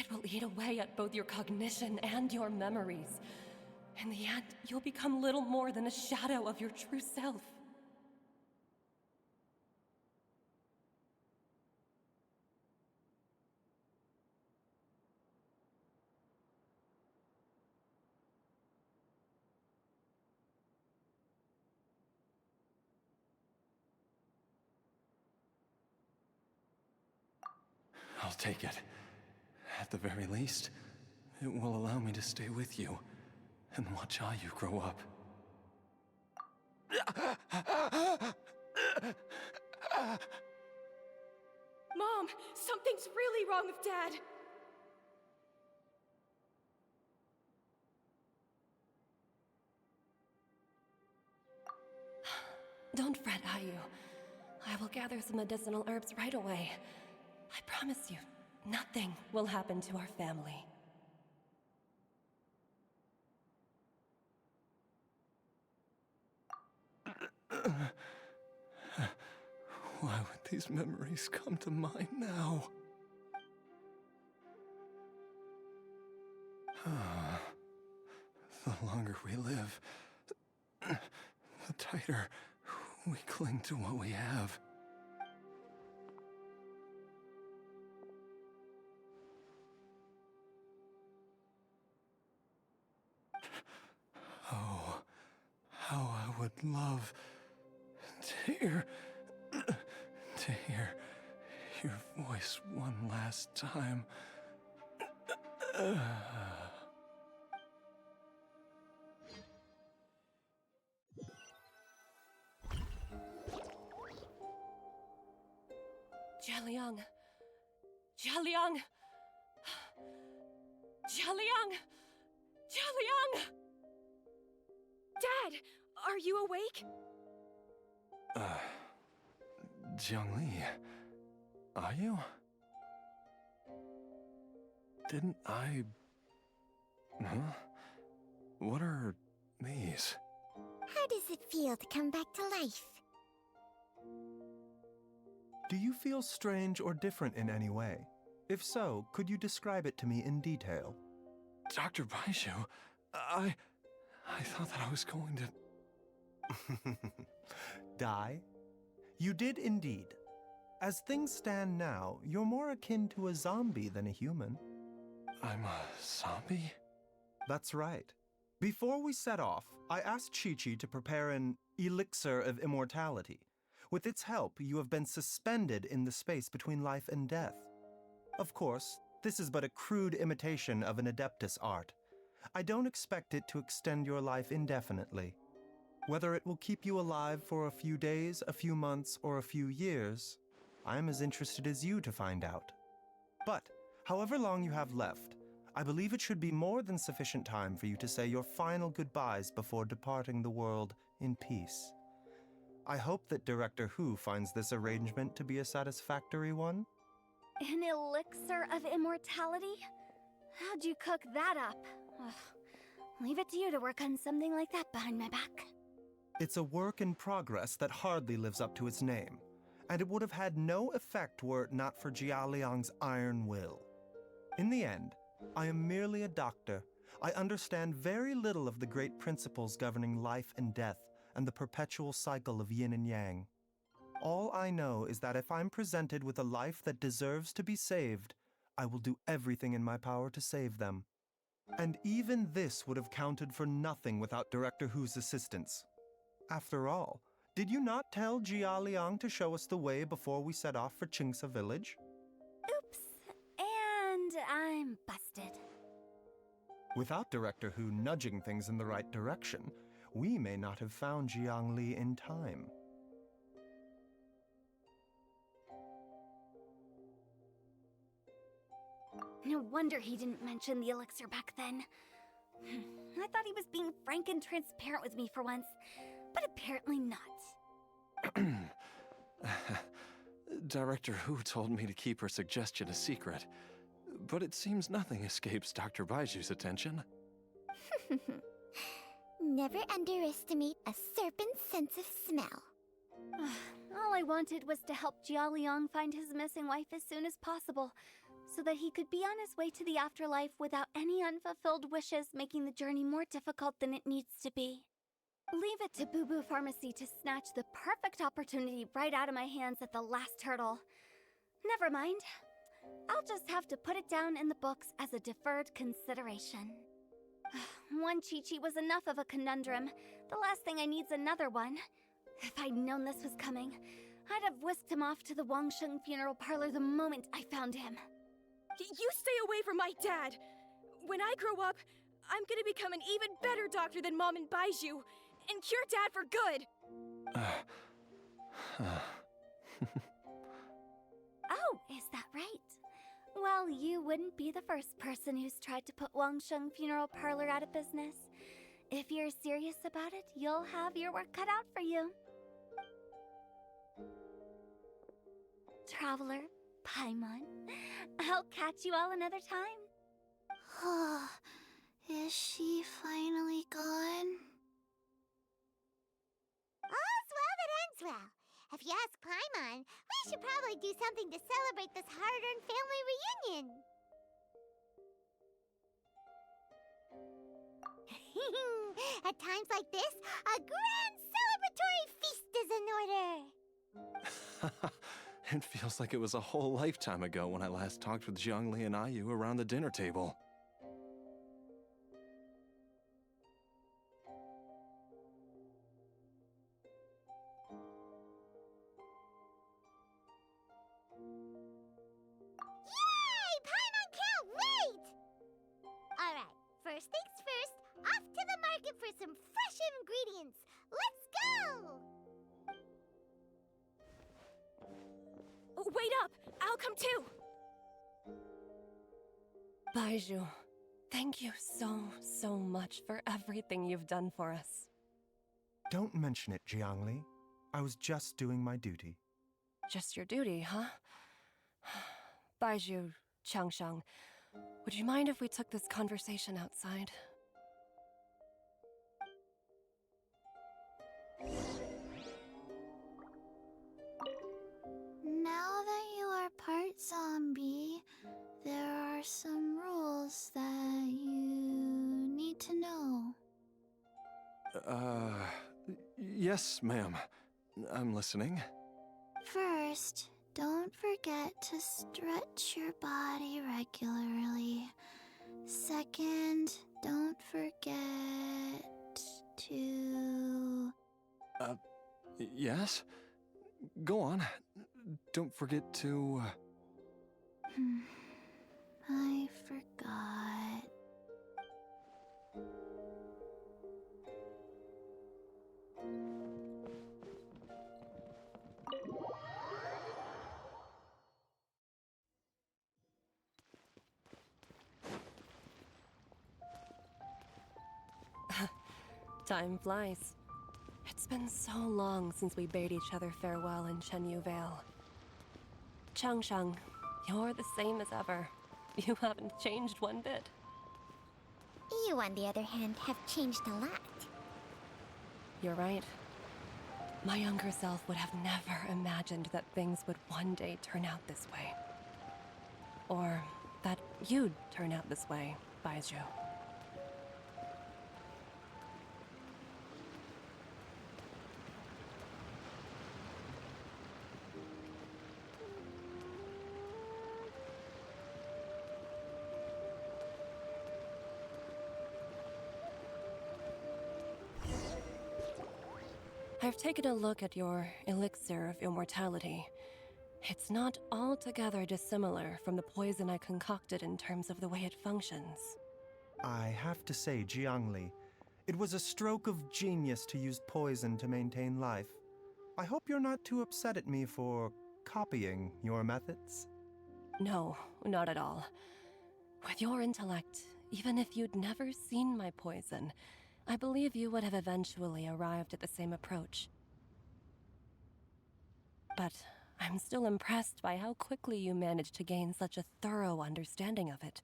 It will eat away at both your cognition and your memories. In the end, you'll become little more than a shadow of your true self. I'll take it. At the very least, it will allow me to stay with you and watch Ayu grow up. Mom, something's really wrong with Dad. Don't fret, Ayu. I will gather some medicinal herbs right away. I promise you, nothing will happen to our family. Why would these memories come to mind now? The longer we live, the tighter we cling to what we have. Oh, how I would love to hear your voice one last time. Jialiang. Jialiang. Jialiang. Jialiang. Dad, are you awake? Jiangli, are you? Didn't I... Huh? What are these? How does it feel to come back to life? Do you feel strange or different in any way? If so, could you describe it to me in detail? Dr. Baizhu, I thought that I was going to... Die? You did indeed. As things stand now, you're more akin to a zombie than a human. I'm a zombie? That's right. Before we set off, I asked Chi-Chi to prepare an elixir of immortality. With its help, you have been suspended in the space between life and death. Of course, this is but a crude imitation of an Adeptus art. I don't expect it to extend your life indefinitely. Whether it will keep you alive for a few days, a few months, or a few years, I'm as interested as you to find out. But, however long you have left, I believe it should be more than sufficient time for you to say your final goodbyes before departing the world in peace. I hope that Director Hu finds this arrangement to be a satisfactory one. An elixir of immortality? How'd you cook that up? Ugh. Leave it to you to work on something like that behind my back. It's a work in progress that hardly lives up to its name, and it would have had no effect were it not for Jialiang's iron will. In the end, I am merely a doctor. I understand very little of the great principles governing life and death and the perpetual cycle of yin and yang. All I know is that if I'm presented with a life that deserves to be saved, I will do everything in my power to save them. And even this would have counted for nothing without Director Hu's assistance. After all, did you not tell Jialiang to show us the way before we set off for Qingce village? Oops. And I'm busted. Without Director Hu nudging things in the right direction, we may not have found Jiangli in time. No wonder he didn't mention the elixir back then. I thought he was being frank and transparent with me for once, but apparently not. Director Hu told me to keep her suggestion a secret, but it seems nothing escapes Dr. Baizhu's attention. Never underestimate a serpent's sense of smell. All I wanted was to help Jialiang find his missing wife as soon as possible, so that he could be on his way to the afterlife without any unfulfilled wishes making the journey more difficult than it needs to be. Leave it to Boo Boo Pharmacy to snatch the perfect opportunity right out of my hands at the last hurdle. Never mind. I'll just have to put it down in the books as a deferred consideration. One Chi-Chi was enough of a conundrum. The last thing I need's another one. If I'd known this was coming, I'd have whisked him off to the Wangsheng funeral parlor the moment I found him. You stay away from my dad! When I grow up, I'm gonna become an even better doctor than Mom and Baizhu, and cure Dad for good! Oh, is that right? Well, you wouldn't be the first person who's tried to put Wangsheng funeral parlor out of business. If you're serious about it, you'll have your work cut out for you. Traveler, Paimon, I'll catch you all another time. Is she finally gone? All's well that ends well. If you ask Paimon, we should probably do something to celebrate this hard-earned family reunion. At times like this, a grand celebratory feast is in order. It feels like it was a whole lifetime ago when I last talked with Zhongli and Ayu around the dinner table. Yay! Paimon can't wait! Alright, first things first, off to the market for some fresh ingredients. Let's go! Wait up! I'll come too! Baizhu, thank you so much for everything you've done for us. Don't mention it, Jiangli. I was just doing my duty. Just your duty, huh? Baizhu, Changsheng, would you mind if we took this conversation outside? Now that you are part zombie, there are some rules that you need to know. Yes, ma'am. I'm listening. First, don't forget to stretch your body regularly. Second, don't forget to... Yes? Go on. Don't forget to... I forgot. Time flies. It's been so long since we bade each other farewell in Chenyu Vale. Changsheng, you're the same as ever. You haven't changed one bit. You, on the other hand, have changed a lot. You're right. My younger self would have never imagined that things would one day turn out this way. Or that you'd turn out this way, Baizhu. I've taken a look at your elixir of immortality. It's not altogether dissimilar from the poison I concocted in terms of the way it functions. I have to say, Jiangli, it was a stroke of genius to use poison to maintain life. I hope you're not too upset at me for copying your methods. No, not at all. With your intellect, even if you'd never seen my poison, I believe you would have eventually arrived at the same approach. But I'm still impressed by how quickly you managed to gain such a thorough understanding of it.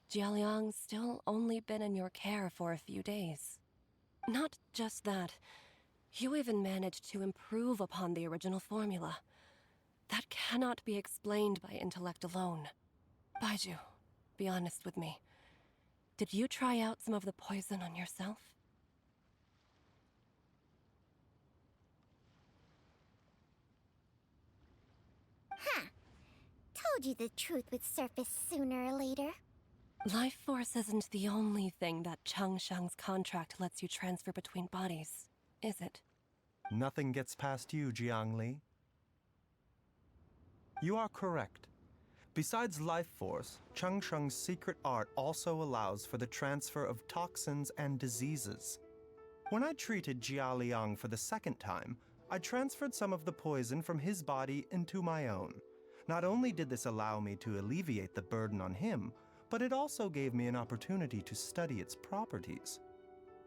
Jialiang's still only been in your care for a few days. Not just that, you even managed to improve upon the original formula. That cannot be explained by intellect alone. Baizhu, be honest with me. Did you try out some of the poison on yourself? Huh. Told you the truth would surface sooner or later. Life force isn't the only thing that Changsheng's contract lets you transfer between bodies, is it? Nothing gets past you, Jiangli. You are correct. Besides life force, Changsheng's secret art also allows for the transfer of toxins and diseases. When I treated Jia Liang for the second time, I transferred some of the poison from his body into my own. Not only did this allow me to alleviate the burden on him, but it also gave me an opportunity to study its properties.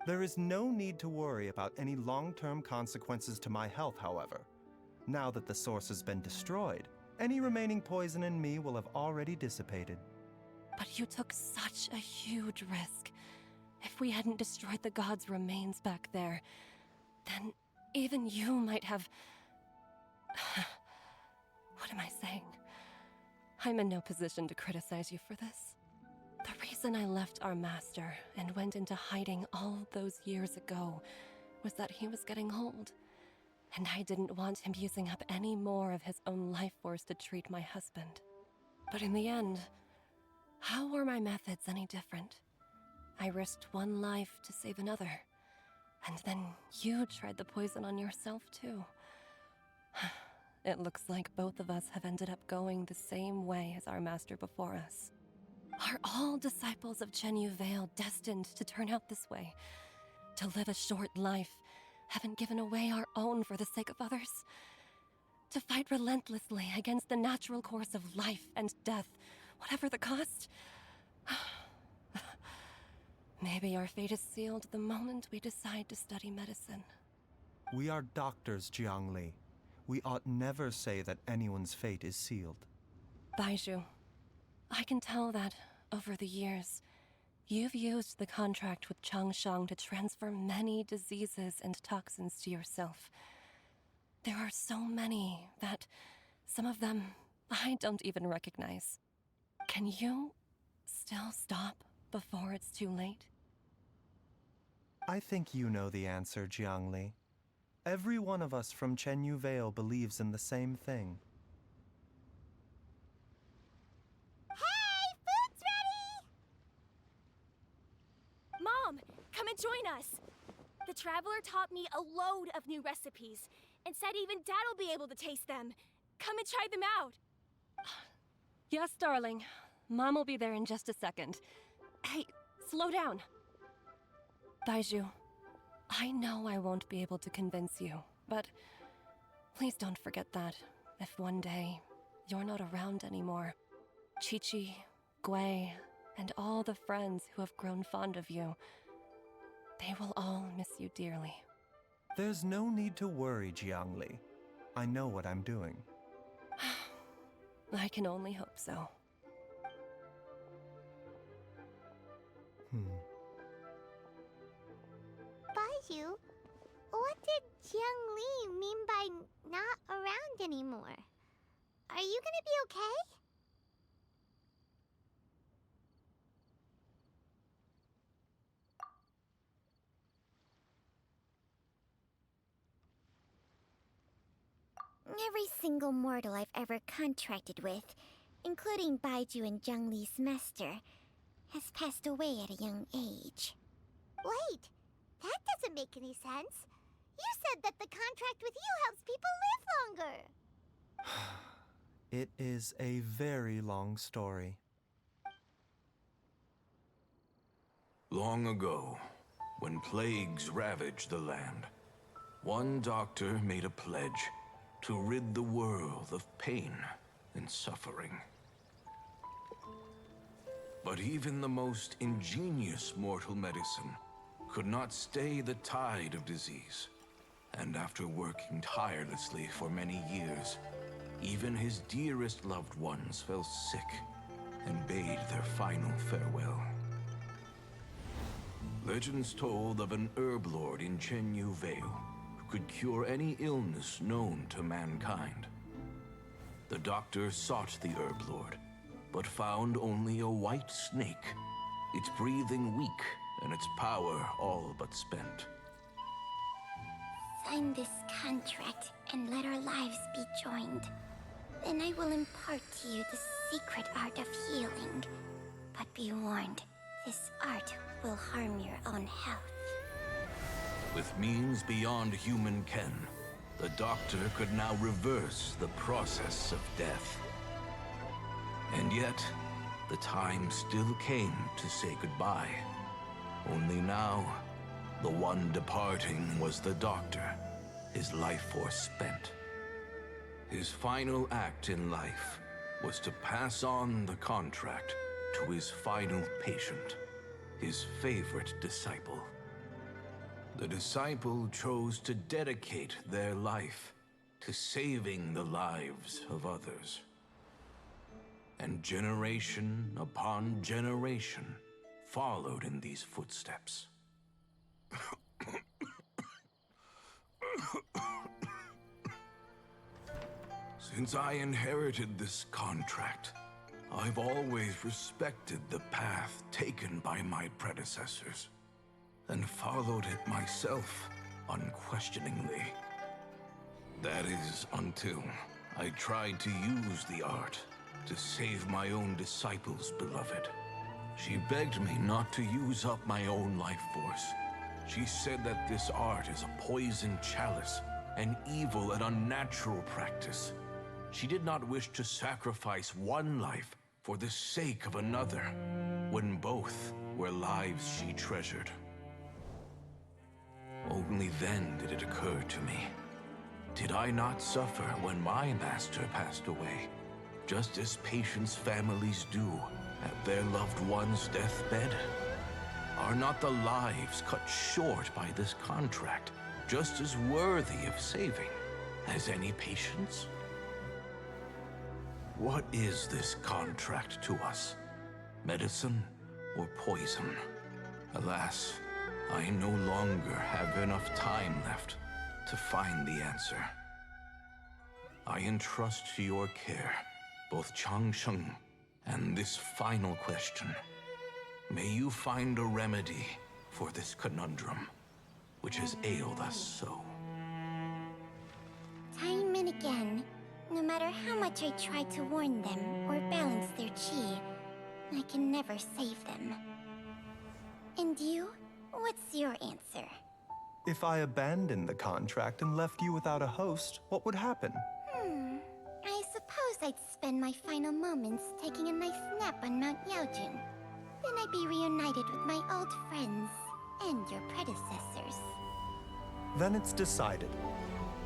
There is no need to worry about any long-term consequences to my health, however. Now that the source has been destroyed, any remaining poison in me will have already dissipated. But you took such a huge risk. If we hadn't destroyed the god's remains back there, then even you might have... What am I saying? I'm in no position to criticize you for this. The reason I left our master and went into hiding all those years ago was that he was getting old. And I didn't want him using up any more of his own life force to treat my husband. But in the end, how were my methods any different? I risked one life to save another. And then you tried the poison on yourself too. It looks like both of us have ended up going the same way as our master before us. Are all disciples of Chenyu Vale destined to turn out this way? To live a short life, haven't given away our own for the sake of others? To fight relentlessly against the natural course of life and death, whatever the cost. Maybe our fate is sealed the moment we decide to study medicine. We are doctors, Jiangli. We ought never say that anyone's fate is sealed. Baizhu, I can tell that, over the years, you've used the contract with Changshang to transfer many diseases and toxins to yourself. There are so many that, some of them, I don't even recognize. Can you still stop before it's too late? I think you know the answer, Jiangli. Every one of us from Chenyu Vale believes in the same thing. Hey, food's ready! Mom, come and join us. The Traveler taught me a load of new recipes and said even Dad will be able to taste them. Come and try them out. Yes, darling. Mom will be there in just a second. Hey, slow down. Baizhu, I know I won't be able to convince you, but please don't forget that if one day you're not around anymore, Chi-Chi, Gui, and all the friends who have grown fond of you, they will all miss you dearly. There's no need to worry, Jiangli. I know what I'm doing. I can only hope so. Baizhu, what did Jiangli mean by not around anymore? Are you gonna be okay? Every single mortal I've ever contracted with, including Baizhu and Zhongli's master, has passed away at a young age. Wait, that doesn't make any sense. You said that the contract with you helps people live longer. It is a very long story. Long ago, when plagues ravaged the land, one doctor made a pledge to rid the world of pain and suffering. But even the most ingenious mortal medicine could not stay the tide of disease. And after working tirelessly for many years, even his dearest loved ones fell sick and bade their final farewell. Legends told of an herb lord in Chenyu Vale who could cure any illness known to mankind. The doctor sought the herb lord, but found only a white snake, its breathing weak and its power all but spent. Sign this contract and let our lives be joined. Then I will impart to you the secret art of healing. But be warned, this art will harm your own health. With means beyond human ken, the doctor could now reverse the process of death. And yet, the time still came to say goodbye. Only now, the one departing was the doctor, his life force spent. His final act in life was to pass on the contract to his final patient, his favorite disciple. The disciple chose to dedicate their life to saving the lives of others. And generation upon generation followed in these footsteps. Since I inherited this contract, I've always respected the path taken by my predecessors, and followed it myself unquestioningly. That is, until I tried to use the art to save my own disciple's beloved. She begged me not to use up my own life force. She said that this art is a poisoned chalice, an evil and unnatural practice. She did not wish to sacrifice one life for the sake of another, when both were lives she treasured. Only then did it occur to me. Did I not suffer when my master passed away, just as patients' families do at their loved one's deathbed? Are not the lives cut short by this contract just as worthy of saving as any patients? What is this contract to us? Medicine or poison? Alas, I no longer have enough time left to find the answer. I entrust to your care both Changsheng and this final question. May you find a remedy for this conundrum, which has ailed us so. Time and again, no matter how much I try to warn them or balance their chi, I can never save them. And you? What's your answer? If I abandoned the contract and left you without a host, what would happen? I suppose I'd spend my final moments taking a nice nap on Mount Yaojun. Then I'd be reunited with my old friends and your predecessors. Then it's decided.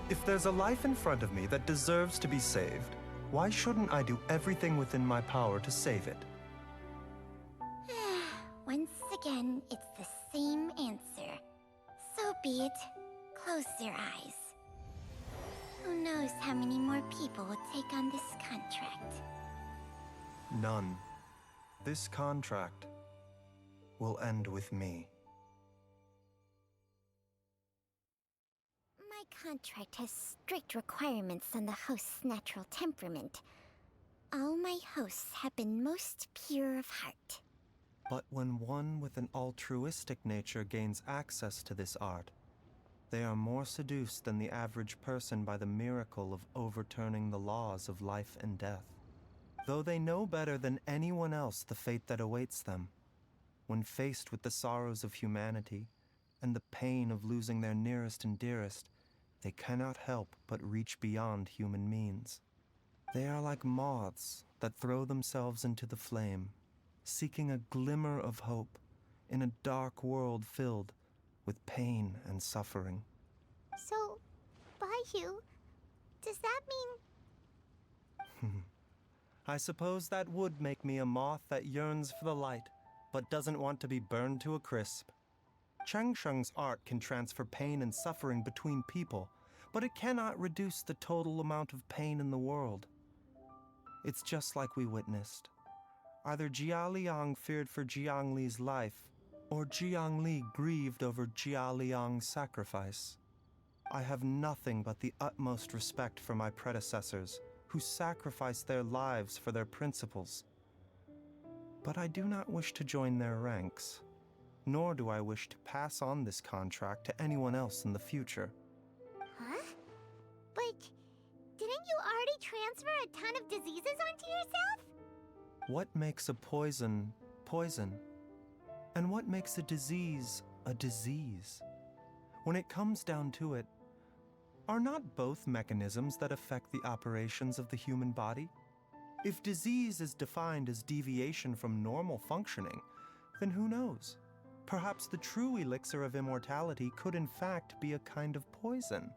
If there's a life in front of me that deserves to be saved, why shouldn't I do everything within my power to save it? Once again, it's the same answer. So be it. Close your eyes. Who knows how many more people will take on this contract? None. This contract will end with me. My contract has strict requirements on the host's natural temperament. All my hosts have been most pure of heart. But when one with an altruistic nature gains access to this art, they are more seduced than the average person by the miracle of overturning the laws of life and death. Though they know better than anyone else the fate that awaits them, when faced with the sorrows of humanity and the pain of losing their nearest and dearest, they cannot help but reach beyond human means. They are like moths that throw themselves into the flame, seeking a glimmer of hope in a dark world filled with pain and suffering. So, Baizhu, does that mean... I suppose that would make me a moth that yearns for the light, but doesn't want to be burned to a crisp. Changsheng's art can transfer pain and suffering between people, but it cannot reduce the total amount of pain in the world. It's just like we witnessed. Either Jia Liang feared for Jiang Li's life, or Jiang Li grieved over Jia Liang's sacrifice. I have nothing but the utmost respect for my predecessors, who sacrificed their lives for their principles. But I do not wish to join their ranks, nor do I wish to pass on this contract to anyone else in the future. Huh? But didn't you already transfer a ton of diseases onto yourself? What makes a poison, poison? And what makes a disease a disease? When it comes down to it, are not both mechanisms that affect the operations of the human body? If disease is defined as deviation from normal functioning, then who knows? Perhaps the true elixir of immortality could in fact be a kind of poison.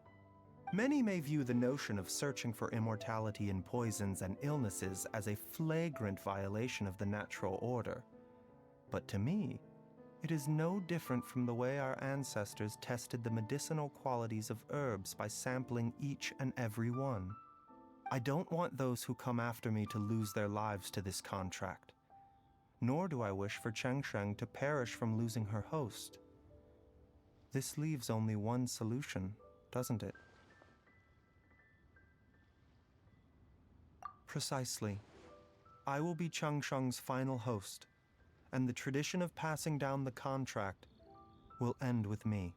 Many may view the notion of searching for immortality in poisons and illnesses as a flagrant violation of the natural order. But to me, it is no different from the way our ancestors tested the medicinal qualities of herbs by sampling each and every one. I don't want those who come after me to lose their lives to this contract. Nor do I wish for Changsheng to perish from losing her host. This leaves only one solution, doesn't it? Precisely. I will be Changsheng's final host, and the tradition of passing down the contract will end with me.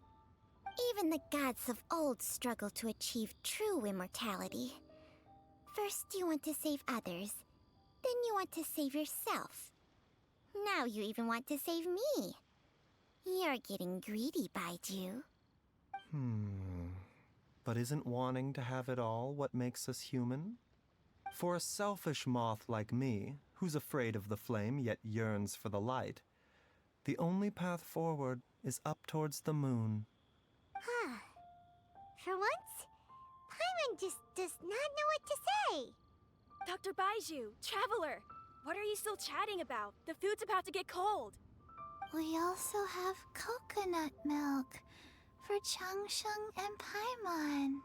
Even the gods of old struggle to achieve true immortality. First you want to save others, then you want to save yourself. Now you even want to save me. You're getting greedy, Baizhu. But isn't wanting to have it all what makes us human? For a selfish moth like me, who's afraid of the flame yet yearns for the light, the only path forward is up towards the moon. For once, Paimon Paimon just does not know what to say. Dr. Baizhu, Traveler, what are you still chatting about? The food's about to get cold. We also have coconut milk for Changsheng and Paimon.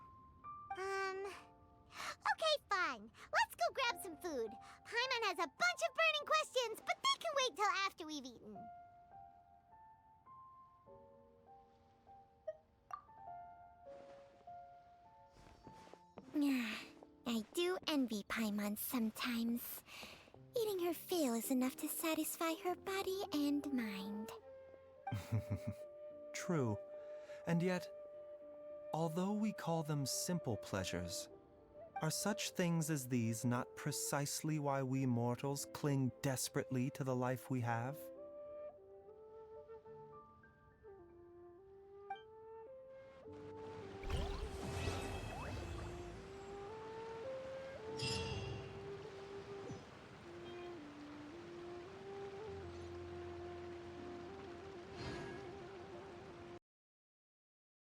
Okay, fine. Let's go grab some food. Paimon has a bunch of burning questions, but they can wait till after we've eaten. I do envy Paimon sometimes. Eating her fill is enough to satisfy her body and mind. True. And yet, although we call them simple pleasures, are such things as these not precisely why we mortals cling desperately to the life we have?